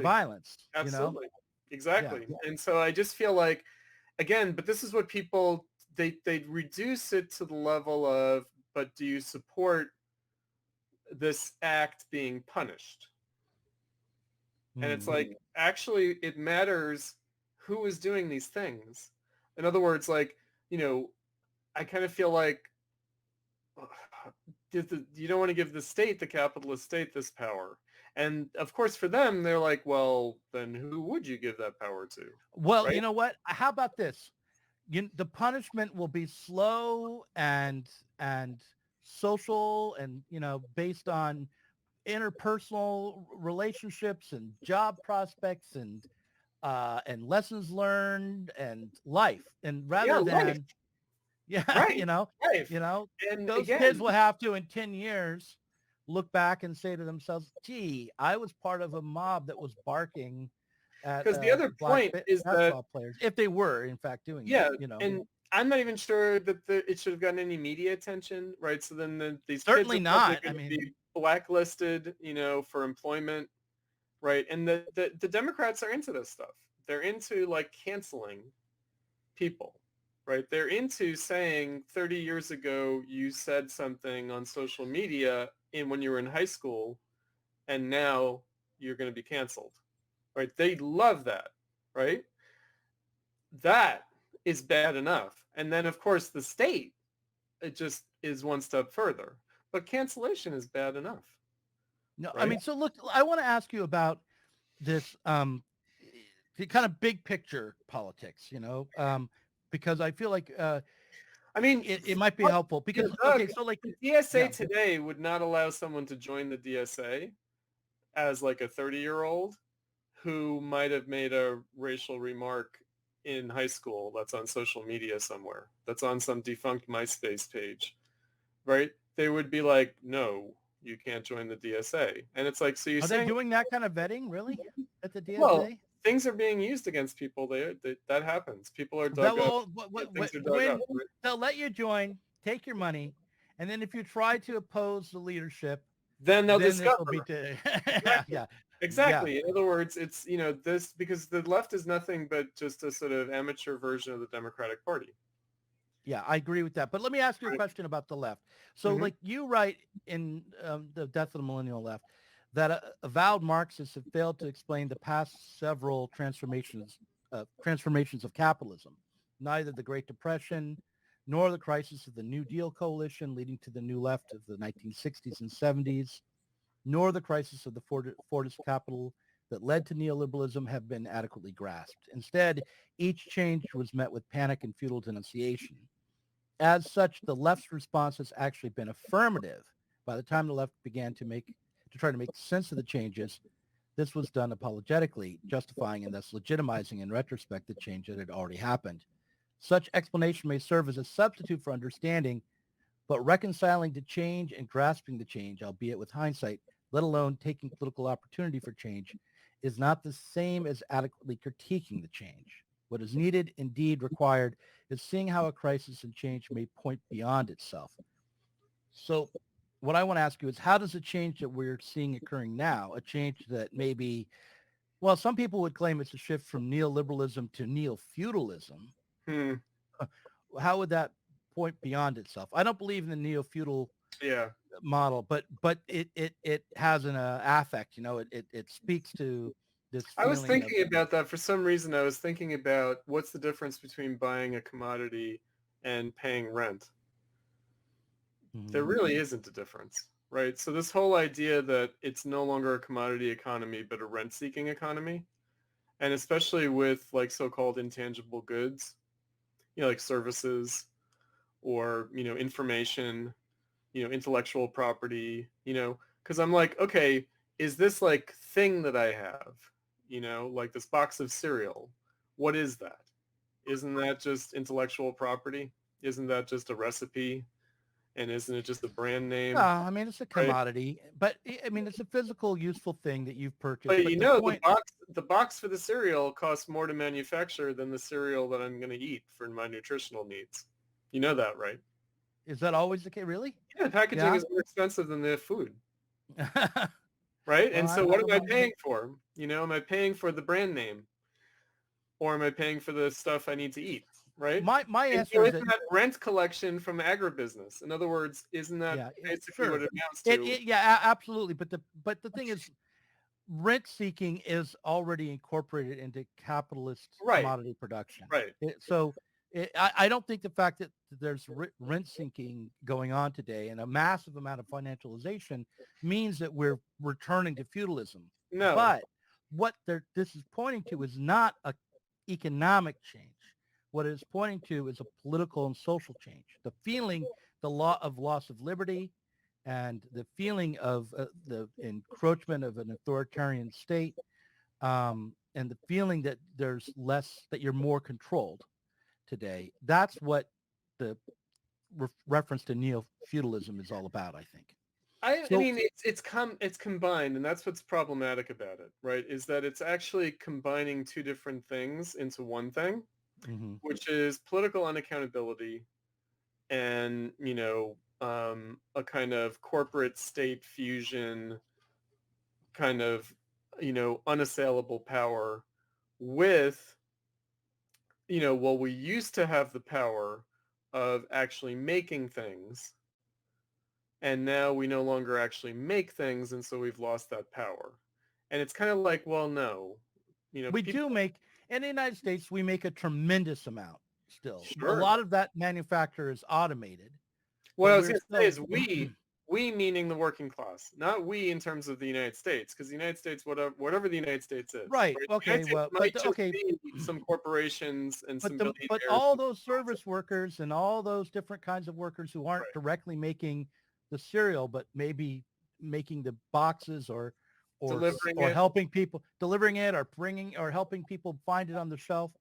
violence. Absolutely. Exactly. Yeah. And so I just feel like, again, but this is what people, they reduce it to the level of, but do you support this act being punished? And it's like, actually, it matters who is doing these things. In other words, like, I kind of feel like you don't want to give the state, the capitalist state, this power. And of course, for them, they're like, well, then who would you give that power to? Well, Right? you know what? How about this? The punishment will be slow and social and, based on interpersonal relationships and job prospects and lessons learned and life. And Yeah, rather life. than, yeah, Right. Life. And those kids again, will have to in 10 years look back and say to themselves, gee, I was part of a mob that was barking at because the other black point is that, basketball players, if they were in fact doing yeah, that. and I'm not even sure that it should have gotten any media attention, right? So then these kids Certainly are probably not. I going to mean, be blacklisted, for employment, right? And the Democrats are into this stuff. They're into like canceling people, right? They're into saying 30 years ago you said something on social media when you were in high school, and now you're going to be canceled, right? They love that, right? That is bad enough. And then, of course, the state, it just is one step further. But cancellation is bad enough, no, I right? mean, so look, I want to ask you about this the kind of big picture politics, because I feel like I mean, it might be helpful because, Doug, okay, so like, the DSA yeah, today would not allow someone to join the DSA as like a 30-year-old who might have made a racial remark in high school that's on social media somewhere, that's on some defunct MySpace page, right? They would be like, no, you can't join the DSA. And it's like, so you're are they saying, doing that kind of vetting really at the well, DSA? things are being used against people. That happens. People are That dug up. will Things are dug up. when Right? they'll let you join, take your money, and then if you try to oppose the leadership, Then they'll then this will discover. be Exactly. yeah, yeah. Exactly. In other words, it's, this, because the left is nothing but just a sort of amateur version of the Democratic Party. Yeah, I agree with that. But let me ask you a Right? question about the left. So, Mm-hmm. like you write in The Death of the Millennial Left that avowed Marxists have failed to explain the past several transformations of capitalism, neither the Great Depression nor the crisis of the New Deal coalition leading to the New Left of the 1960s and 70s, nor the crisis of the Fordist capital that led to neoliberalism have been adequately grasped. Instead, each change was met with panic and futile denunciation. As such, the left's response has actually been affirmative. By the time the left began to try to make sense of the changes, this was done apologetically, justifying and thus legitimizing in retrospect the change that had already happened. Such explanation may serve as a substitute for understanding, but reconciling the change and grasping the change, albeit with hindsight, let alone taking political opportunity for change, is not the same as adequately critiquing the change. What is needed, indeed required, is seeing how a crisis and change may point beyond itself. So what I want to ask you is, how does a change that we're seeing occurring now, a change that maybe, well, some people would claim it's a shift from neoliberalism to neo-feudalism, Hmm. how would that point beyond itself? I don't believe in the neo-feudal Yeah. model, but it has an affect, it speaks to this I was feeling of, thinking about that for some reason. I was thinking about what's the difference between buying a commodity and paying rent. There Mhm. really isn't a difference, right? So this whole idea that it's no longer a commodity economy, but a rent-seeking economy, and especially with like so-called intangible goods, like services or, information, intellectual property, because I'm like, okay, is this like thing that I have, like this box of cereal? What is that? Isn't that just intellectual property? Isn't that just a recipe? And isn't it just a brand name, I mean, it's a right? commodity, but I mean, it's a physical, useful thing that you've purchased. But But the the point, box for the cereal costs more to manufacture than the cereal that I'm going to eat for my nutritional needs. You know that, right? is that always the case? Really? Yeah, packaging Yeah. is more expensive than the food, right? Well, And so I what don't am I know. paying for? Am I paying for the brand name, or am I paying for the stuff I need to eat, right? My And answer so is isn't that, that rent collection from agribusiness? In other words, isn't that yeah, basically what sure. it amounts to? Yeah, absolutely. But the thing is, rent seeking is already incorporated into capitalist Right, commodity production. right. So I don't think the fact that there's rent sinking going on today and a massive amount of financialization means that we're returning to feudalism. No. But what this is pointing to is not a economic change. What it is pointing to is a political and social change. The feeling, the law of loss of liberty, and the feeling of the encroachment of an authoritarian state, and the feeling that there's less, that you're more controlled today. That's what the reference to neo-feudalism is all about, I think. I So, mean, it's combined, and that's what's problematic about it, right? Is that it's actually combining two different things into one thing, mhm. which is political unaccountability and, a kind of corporate state fusion, kind of, unassailable power with, well, we used to have the power of actually making things, and now we no longer actually make things, and so we've lost that power. And it's kind of like, well, no, We people, do make, in the United States, we make a tremendous amount still. A sure. lot of that manufacture is automated, What but I was we're going to say still, is we meaning the working class, not we in terms of the United States, because the United States, whatever the United States is, right. right? The Okay. United States Well, might just be some corporations and some but billionaires. all those service workers and all those different kinds of workers who aren't Right. directly making the cereal, but maybe making the boxes Delivering or it. helping people delivering it or bringing or helping people find it on the shelf,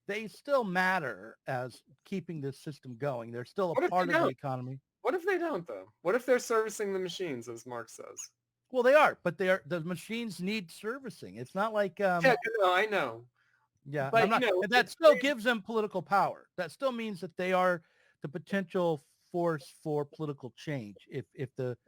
they still matter as keeping this system going. They're still a What if they part of the don't? economy. What if they don't, though? What if they're servicing the machines, as Marx says? Well, they are, but the machines need servicing. It's not like Yeah, no, I know. yeah, I'm But, not. That it's still gives them political power. That still means that they are the potential force for political change. If the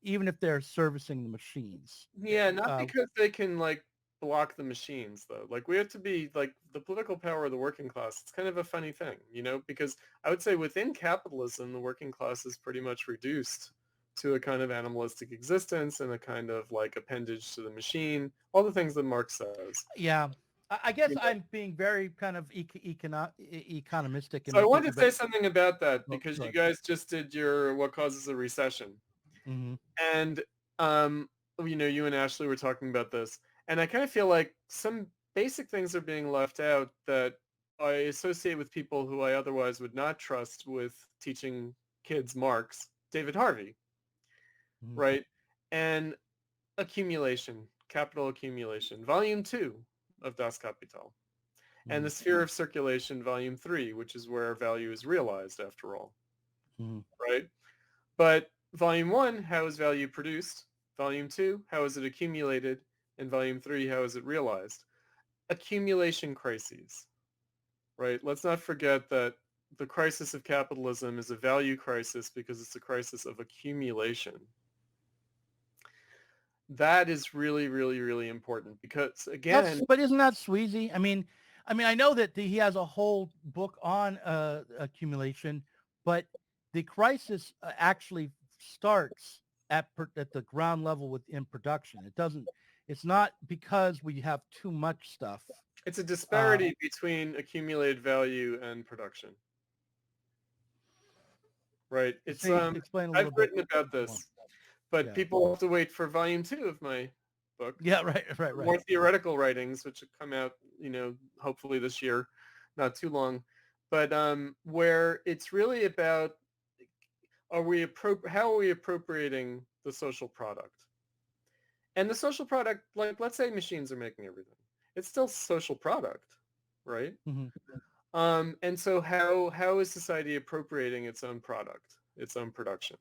even if they're servicing the machines. yeah, not because they can, like, block the machines, though. Like, we have to be, like, the political power of the working class. It's kind of a funny thing, because I would say within capitalism, the working class is pretty much reduced to a kind of animalistic existence and a kind of, like, appendage to the machine, all the things that Marx says. Yeah, I guess You know? I'm being very kind of economistic So I and wanted thinking, to but say something about that well, because go you ahead. guys just did your What Causes a Recession. Hmm. And, um, you and Ashley were talking about this. And I kind of feel like some basic things are being left out that I associate with people who I otherwise would not trust with teaching kids Marx, David Harvey, Hmm. right? And accumulation, capital accumulation, volume 2 of Das Kapital. And Hmm. the sphere of circulation, volume 3, which is where value is realized after all, Hmm. right? But volume 1, how is value produced? Volume 2, how is it accumulated? And volume 3, how is it realized? Accumulation crises, right? Let's not forget that the crisis of capitalism is a value crisis because it's a crisis of accumulation. That is really, really, really important because, again, But isn't that Sweezy? I know that he has a whole book on accumulation, but the crisis actually starts at the ground level within production. It doesn't. It's not because we have too much stuff. it's a Uh, disparity between accumulated value and production, right? explain a I've little bit written about more. this, but Yeah. people have to wait for volume 2 of my book, Yeah. Right. more theoretical writings, which will come out, hopefully this year, not too long, but where it's really about how are we appropriating the social product? And the social product, like, let's say machines are making everything. It's still social product, right? Hmm. And so how is society appropriating its own product, its own production?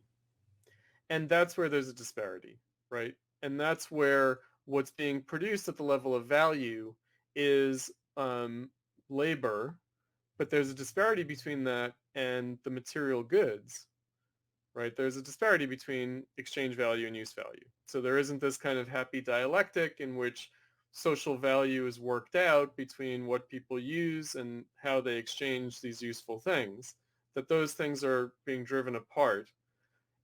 And that's where there's a disparity, right? And that's where what's being produced at the level of value is labor, but there's a disparity between that and the material goods, right? There's a disparity between exchange value and use value. So there isn't this kind of happy dialectic in which social value is worked out between what people use and how they exchange these useful things, that those things are being driven apart,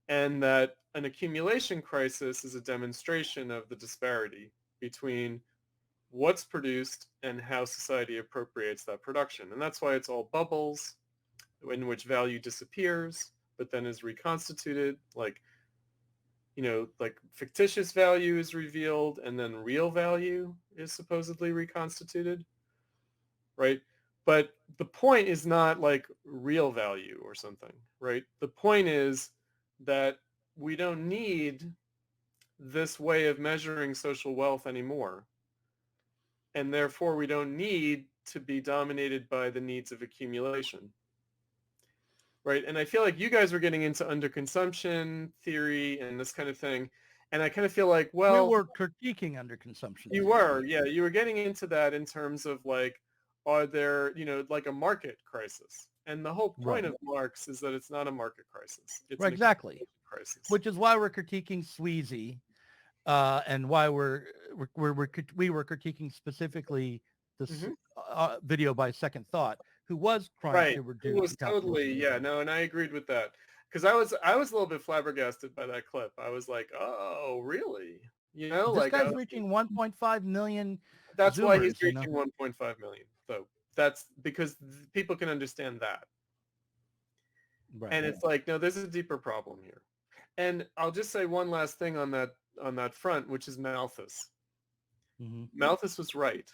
and that an accumulation crisis is a demonstration of the disparity between what's produced and how society appropriates that production. And that's why it's all bubbles in which value disappears, but then is reconstituted. Like, like fictitious value is revealed and then real value is supposedly reconstituted, right? But the point is not like real value or something, right? The point is that we don't need this way of measuring social wealth anymore. And therefore, we don't need to be dominated by the needs of accumulation, right? And I feel like you guys were getting into underconsumption theory and this kind of thing. And I kind of feel like, well... We were critiquing underconsumption. You were, yeah. You were getting into that in terms of like, are there, like a market crisis? And the whole point of Marx is that it's not a market crisis. It's right, exactly. Crisis. Which is why we're critiquing Sweezy, and why we were critiquing specifically this video by Second Thought, who was trying to reduce. Who was totally, yeah, no, and I agreed with that. Because I was a little bit flabbergasted by that clip. I was like, oh, really? This like guy's reaching 1.5 million. That's Zoomers, why he's reaching 1.5 million. So that's because people can understand that. Right. And it's like, no, there's a deeper problem here. And I'll just say one last thing on that front, which is Malthus. Malthus was right.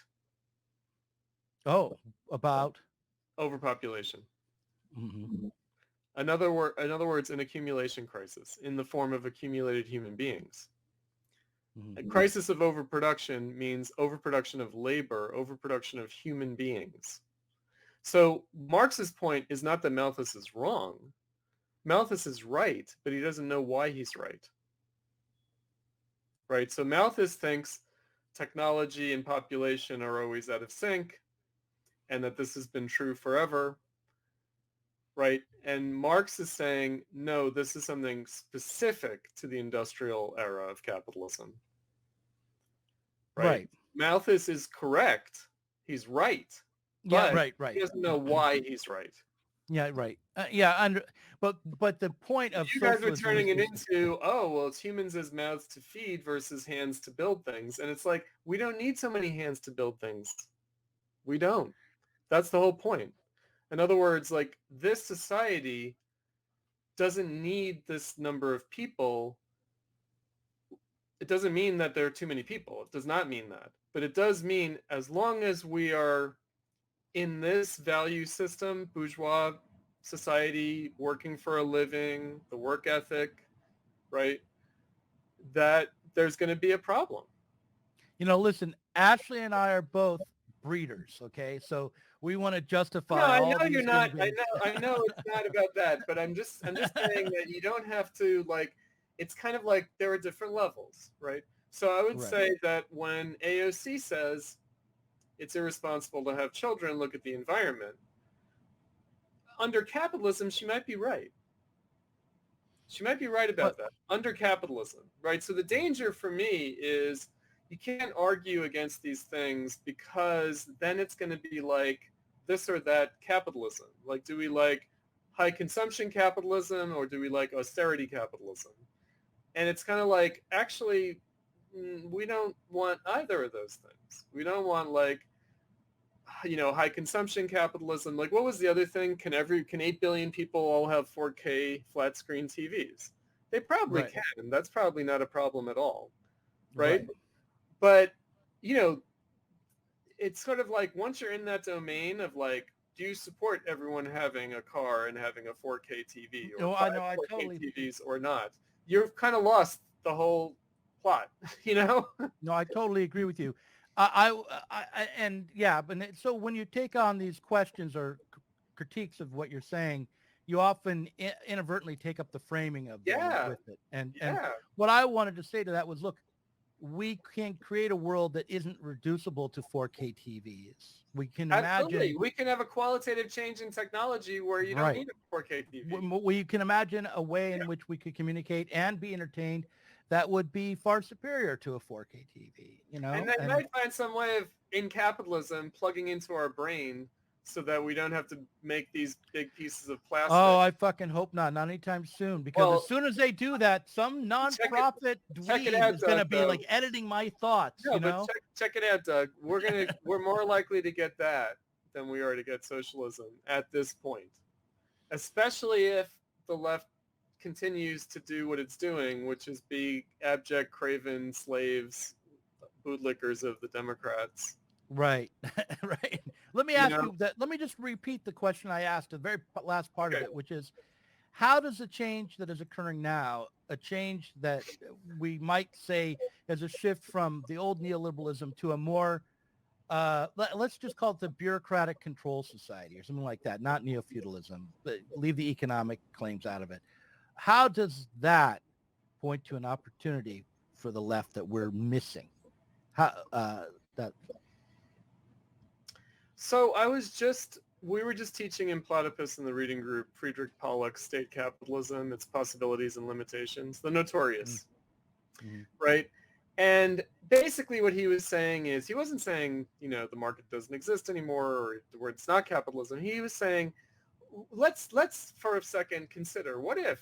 Oh, about overpopulation. In other words, an accumulation crisis in the form of accumulated human beings. A crisis of overproduction means overproduction of labor, overproduction of human beings. So Marx's point is not that Malthus is wrong. Malthus is right, but he doesn't know why he's right. Right? So Malthus thinks technology and population are always out of sync, and that this has been true forever. Right? And Marx is saying, no, this is something specific to the industrial era of capitalism. Right? Malthus is correct. He's right. Yeah, right. He doesn't know why he's right. Yeah, right. But the point of you guys are turning it into, oh, well, it's humans as mouths to feed versus hands to build things. And it's like, we don't need so many hands to build things. We don't. That's the whole point. In other words, like, this society doesn't need this number of people. It doesn't mean that there are too many people. It does not mean that. But it does mean as long as we are in this value system, bourgeois society, working for a living, the work ethic, right, that there's going to be a problem. Listen, Ashley and I are both breeders, okay? So we want to justify. No, I know you're not. I know it's not about that, but I'm just saying that you don't have to, like, it's kind of like there are different levels, right? So I would say that when AOC says it's irresponsible to have children, look at the environment, under capitalism, she might be right. She might be right about that. Under capitalism, right? So the danger for me is you can't argue against these things because then it's going to be like this or that capitalism. Like, do we like high consumption capitalism or do we like austerity capitalism? And it's kind of like, actually, we don't want either of those things. We don't want, like, high consumption capitalism. Like, what was the other thing? Can 8 billion people all have 4K flat screen TVs? They probably can. That's probably not a problem at all. Right? But, it's sort of like once you're in that domain of like, do you support everyone having a car and having a 4K TV or 4K TVs or not? You've kind of lost the whole plot, No, I totally agree with you. So when you take on these questions or critiques of what you're saying, you often inadvertently take up the framing of them with it. And what I wanted to say to that was, look, we can create a world that isn't reducible to 4K TVs. We can imagine. We can have a qualitative change in technology where you don't need a 4K TV. We can imagine a way in which we could communicate and be entertained that would be far superior to a 4K TV, And they might find some way of, in capitalism, plugging into our brain so that we don't have to make these big pieces of plastic. Oh, I fucking hope not. Not anytime soon. Because Well, as soon as they do that, some nonprofit check it dweeb out, is going to Doug, be though. like editing my thoughts, No, you but know? check it out, Doug. We're more likely to get that than we are to get socialism at this point, especially if the left continues to do what it's doing, which is be abject, craven slaves, bootlickers of the Democrats. Right. Right. Let me You ask know? you that. Let me just repeat the question I asked, the very last part of Okay. it, which is, how does the change that is occurring now, a change that we might say is a shift from the old neoliberalism to a more, let's just call it the bureaucratic control society or something like that, not neo-feudalism, but leave the economic claims out of it. How does that point to an opportunity for the left that we're missing? How, that So we were just teaching in Platypus in the reading group, Friedrich Pollock's State Capitalism, Its Possibilities and Limitations, the Notorious, right? And basically what he was saying is, he wasn't saying, the market doesn't exist anymore or it's not capitalism. He was saying, let's for a second consider, what if,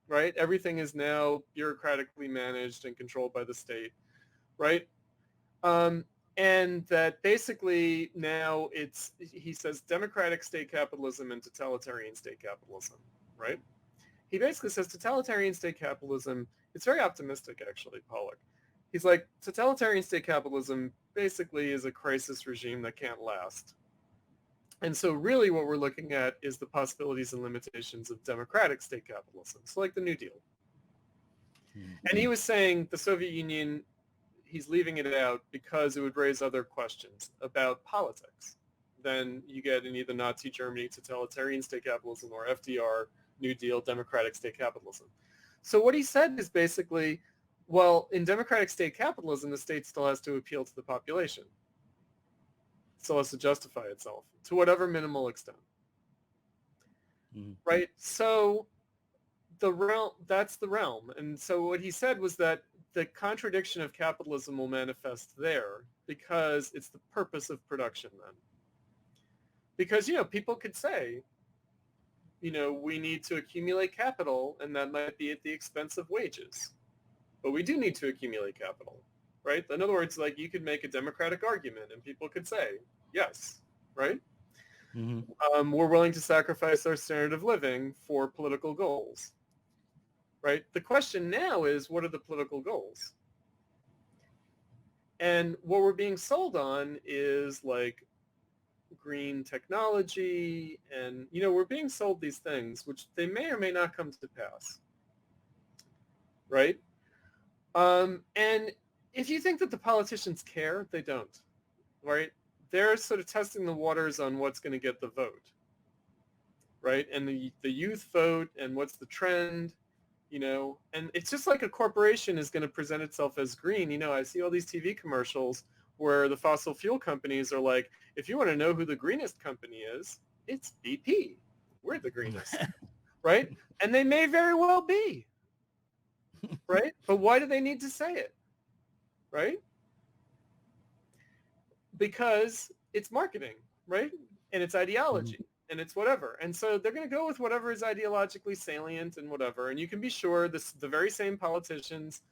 right? Everything is now bureaucratically managed and controlled by the state, right? And that basically now he says, democratic state capitalism and totalitarian state capitalism, right? He basically says totalitarian state capitalism, it's very optimistic actually, Pollock. He's like, totalitarian state capitalism basically is a crisis regime that can't last. And so really what we're looking at is the possibilities and limitations of democratic state capitalism, so like the New Deal. And he was saying the Soviet Union, he's leaving it out because it would raise other questions about politics than you get in either Nazi Germany, totalitarian state capitalism, or FDR, New Deal, democratic state capitalism. So what he said is basically, well, in democratic state capitalism, the state still has to appeal to the population. It still has to justify itself to whatever minimal extent. Right? So that's the realm. And so what he said was that the contradiction of capitalism will manifest there because it's the purpose of production then. Because, people could say, we need to accumulate capital, and that might be at the expense of wages. But we do need to accumulate capital, right? In other words, like, you could make a democratic argument and people could say, yes, right? We're willing to sacrifice our standard of living for political goals. Right? The question now is, what are the political goals? And what we're being sold on is like green technology, and we're being sold these things which they may or may not come to pass. Right? And if you think that the politicians care, they don't. Right? They're sort of testing the waters on what's going to get the vote. Right? And the youth vote, and what's the trend. And it's just like a corporation is going to present itself as green. I see all these TV commercials where the fossil fuel companies are like, if you want to know who the greenest company is, it's BP. We're the greenest, right? And they may very well be, right? But why do they need to say it, right? Because it's marketing, right? And it's ideology. And it's whatever. And so they're going to go with whatever is ideologically salient and whatever. And you can be sure the very same politicians,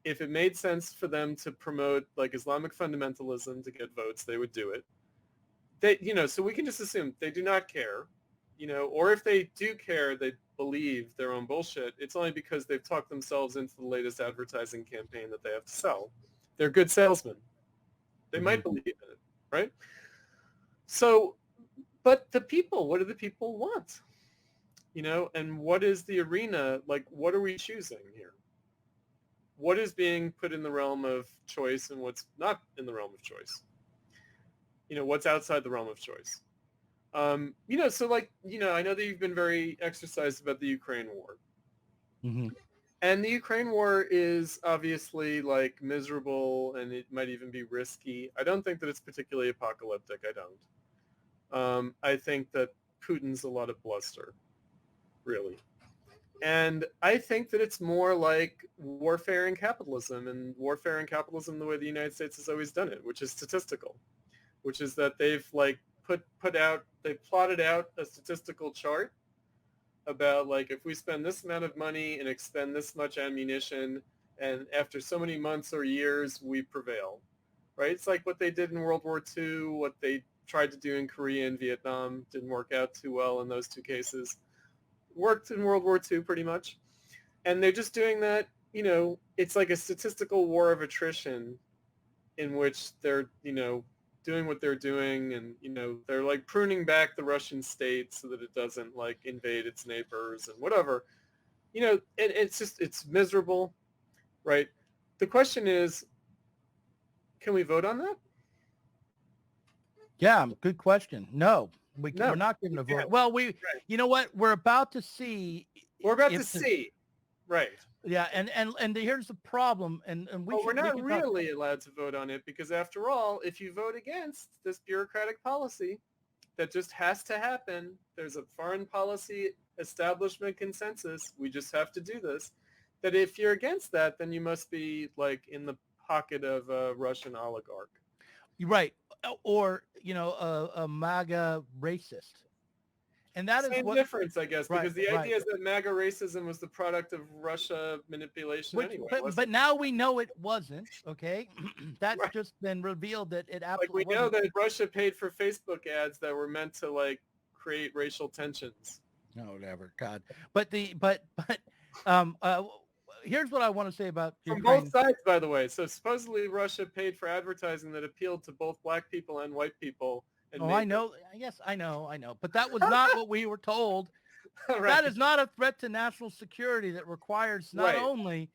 if it made sense for them to promote like Islamic fundamentalism to get votes, they would do it. So we can just assume they do not care, or if they do care, they believe their own bullshit. It's only because they've talked themselves into the latest advertising campaign that they have to sell. They're good salesmen. They might believe in it, right? So, but the people, what do the people want? And what is the arena? Like, what are we choosing here? What is being put in the realm of choice and what's not in the realm of choice? What's outside the realm of choice? So like, I know that you've been very exercised about the Ukraine war. And the Ukraine war is obviously like miserable, and it might even be risky. I don't think that it's particularly apocalyptic. I don't. I think that Putin's a lot of bluster, really. And I think that it's more like warfare and capitalism, and warfare and capitalism the way the United States has always done it, which is statistical, which is that they've like they plotted out a statistical chart about like if we spend this amount of money and expend this much ammunition, and after so many months or years we prevail, right? It's like what they did in World War II, what they tried to do in Korea and Vietnam. Didn't work out too well in those two cases. Worked in World War II pretty much. And they're just doing that, it's like a statistical war of attrition in which they're, doing what they're doing, and, they're like pruning back the Russian state so that it doesn't like invade its neighbors and whatever. It's miserable, right? The question is, can we vote on that? Yeah, good question. No, we're No, not going to we vote. can't. Well, Right. you know what? We're about to see. See. Right. Yeah, and here's the problem, and we're not really allowed to vote on it because, after all, if you vote against this bureaucratic policy that just has to happen, there's a foreign policy establishment consensus, we just have to do this, that if you're against that, then you must be like in the pocket of a Russian oligarch. Right. Or, a MAGA racist. And that is Same what difference, I guess, because the right. idea is that MAGA racism was the product of Russia manipulation anyway. But now we know it wasn't, okay? That's just been revealed that it absolutely like we know that Russia paid for Facebook ads that were meant to like create racial tensions. No, whatever, God. But here's what I want to say about From Ukraine. both sides, by the way. So supposedly Russia paid for advertising that appealed to both black people and white people. And I know. Yes, I know. But that was not what we were told. Right. That is not a threat to national security that requires not only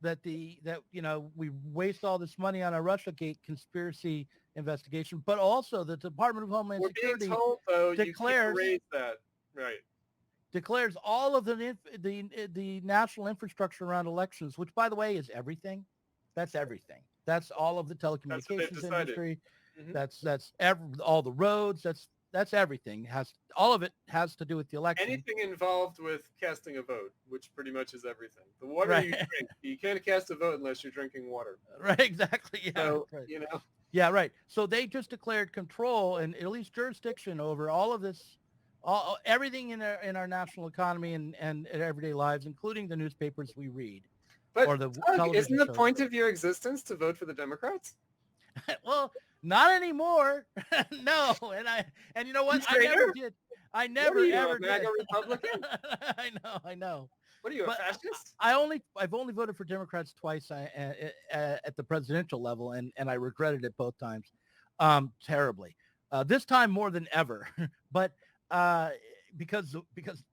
that we waste all this money on a Russiagate conspiracy investigation, but also the Department of Homeland Security being told, though, declares you can't raise that. Declares all of the national infrastructure around elections, which, by the way, is everything. That's everything. That's all of the telecommunications industry. Mm-hmm. That's all the roads. That's everything. All of it has to do with the election. Anything involved with casting a vote, which pretty much is everything. The water you drink, you can't cast a vote unless you're drinking water. Right, exactly. Yeah, so, right. Yeah, right. So they just declared control and at least jurisdiction over all of this, everything in our national economy and everyday lives, including the newspapers we read. But or the Doug, isn't the point of your existence to vote for the Democrats? Well, not anymore. No, and you know what? I never did. I never ever did. MAGA Republican? I know. What are you, a fascist? I've only voted for Democrats twice at the presidential level, and I regretted it both times, terribly. This time more than ever, but because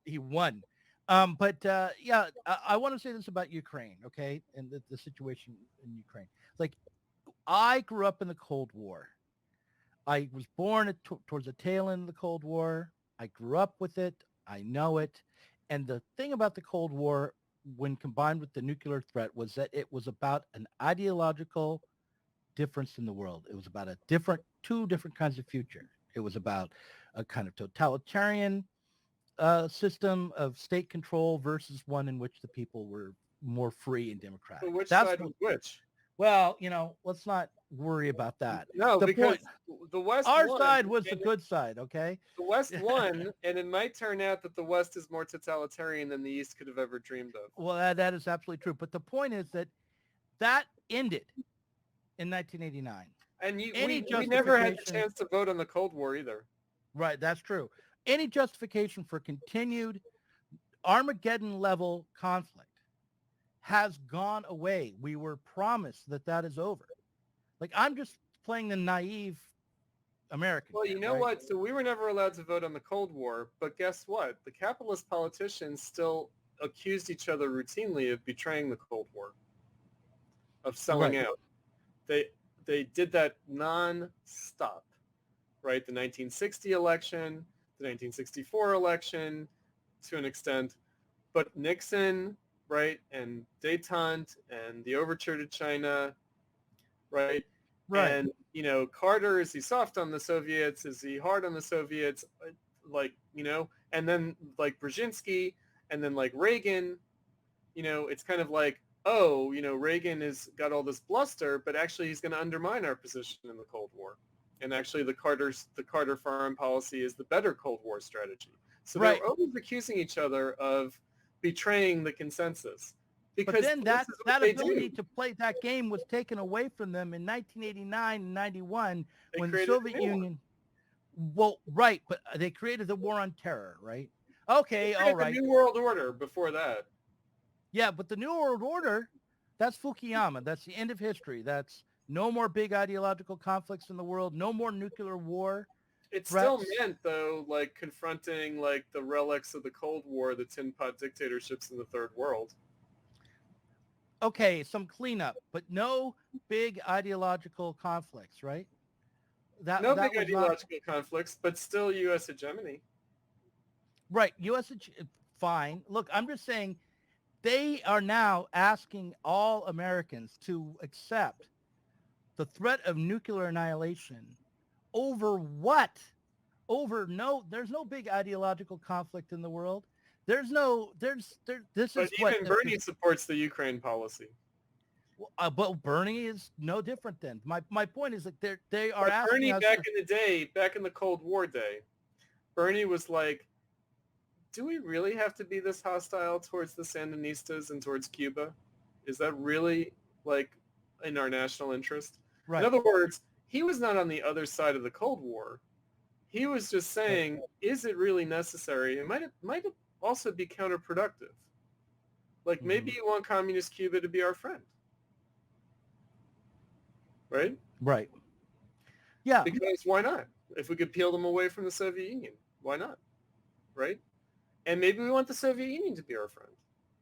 he won. I want to say this about Ukraine, okay, and the situation in Ukraine. Like, I grew up in the Cold War. I was born towards the tail end of the Cold War. I grew up with it. I know it. And the thing about the Cold War, when combined with the nuclear threat, was that it was about an ideological difference in the world. It was about two different kinds of future. It was about a kind of totalitarian system of state control versus one in which the people were more free and democratic. So which side was which? Well, let's not worry about that. No, because the West our won, side was the good side, okay? The West won, and it might turn out that the West is more totalitarian than the East could have ever dreamed of. Well, that is absolutely true. But the point is that ended in 1989. And we never had the chance to vote on the Cold War either. Right, that's true. Any justification for continued Armageddon-level conflict has gone away. We were promised that is over. Like, I'm just playing the naive American. Well, you know what? So we were never allowed to vote on the Cold War, but guess what? The capitalist politicians still accused each other routinely of betraying the Cold War, of selling out. They did that non-stop, right? The 1960 election, the 1964 election, to an extent, but Nixon, right, and détente and the overture to China, right? And, Carter, is he soft on the Soviets? Is he hard on the Soviets? And then like Brzezinski, and then like Reagan, it's kind of like, Reagan has got all this bluster, but actually he's going to undermine our position in the Cold War. And actually the Carter foreign policy is the better Cold War strategy. So Right. they're always accusing each other of betraying the consensus. Because But then this is what that they ability do. to play that game was taken away from them in 1989 and 91 They when the created a Soviet new one. Union. Well, right, but they created the war on terror, right? Okay, They all created right. the New World Order before that. Yeah, but the New World Order, that's Fukuyama. That's the end of history. That's no more big ideological conflicts in the world, no more nuclear war. It Threats. still meant, though, like confronting like the relics of the Cold War, the tin pot dictatorships in the Third World. Okay, some cleanup, but no big ideological conflicts, right? No That big was not ideological conflicts, but still U.S. hegemony. right. Fine. Look, I'm just saying they are now asking all Americans to accept the threat of nuclear annihilation over what? There's no big ideological conflict in the world. This But is what, even Bernie supports the Ukraine policy. but Bernie is no different then. My point is that they are But asking Bernie us. back in the day, back in the Cold War day, Bernie was like, do we really have to be this hostile towards the Sandinistas and towards Cuba? Is that really like in our national interest? Right. In other words, he was not on the other side of the Cold War. He was just saying, is it really necessary? It might also be counterproductive. Like maybe you want communist Cuba to be our friend. Right? Right. Yeah. Because why not? If we could peel them away from the Soviet Union, why not? Right? And maybe we want the Soviet Union to be our friend.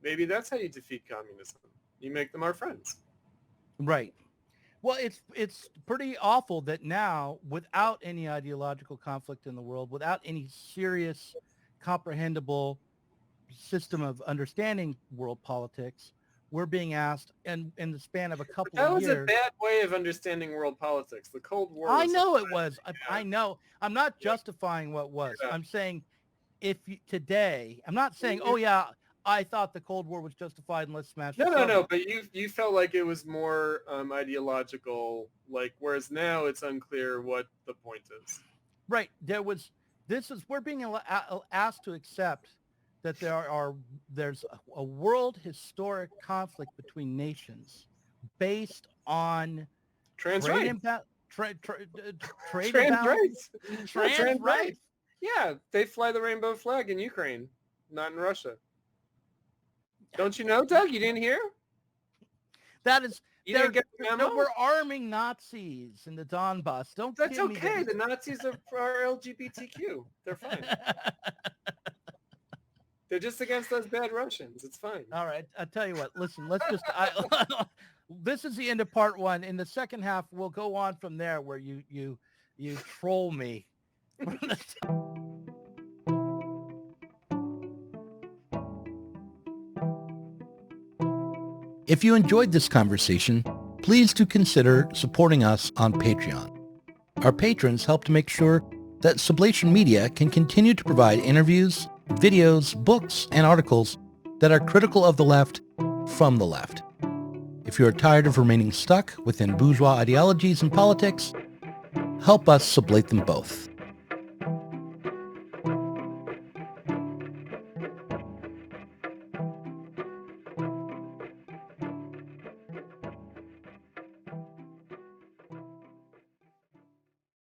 Maybe that's how you defeat communism. You make them our friends. Right. Well, it's pretty awful that now, without any ideological conflict in the world, without any serious, comprehensible system of understanding world politics, we're being asked, in the span of a couple That of was years. a bad way of understanding world politics. The Cold War. I know it was. I know. I'm not justifying what was. Yeah. I'm saying today, I'm not saying, oh yeah, I thought the Cold War was justified and let's smash the Soviets. No. But you felt like it was more ideological, like, whereas now it's unclear what the point is. Right. We're being asked to accept that there's a world historic conflict between nations based on Trans trade rights. Yeah, they fly the rainbow flag in Ukraine, not in Russia. Don't you know, Doug? You didn't hear? That is, you didn't get the memo? we're arming Nazis in the Donbass. That's okay. The Nazis are LGBTQ. They're fine. They're just against those bad Russians. It's fine. All right. I'll tell you what. Listen, let's just... this is the end of part one. In the second half, we'll go on from there where you troll me. If you enjoyed this conversation, please do consider supporting us on Patreon. Our patrons help to make sure that Sublation Media can continue to provide interviews, videos, books, and articles that are critical of the left from the left. If you are tired of remaining stuck within bourgeois ideologies and politics, help us sublate them both.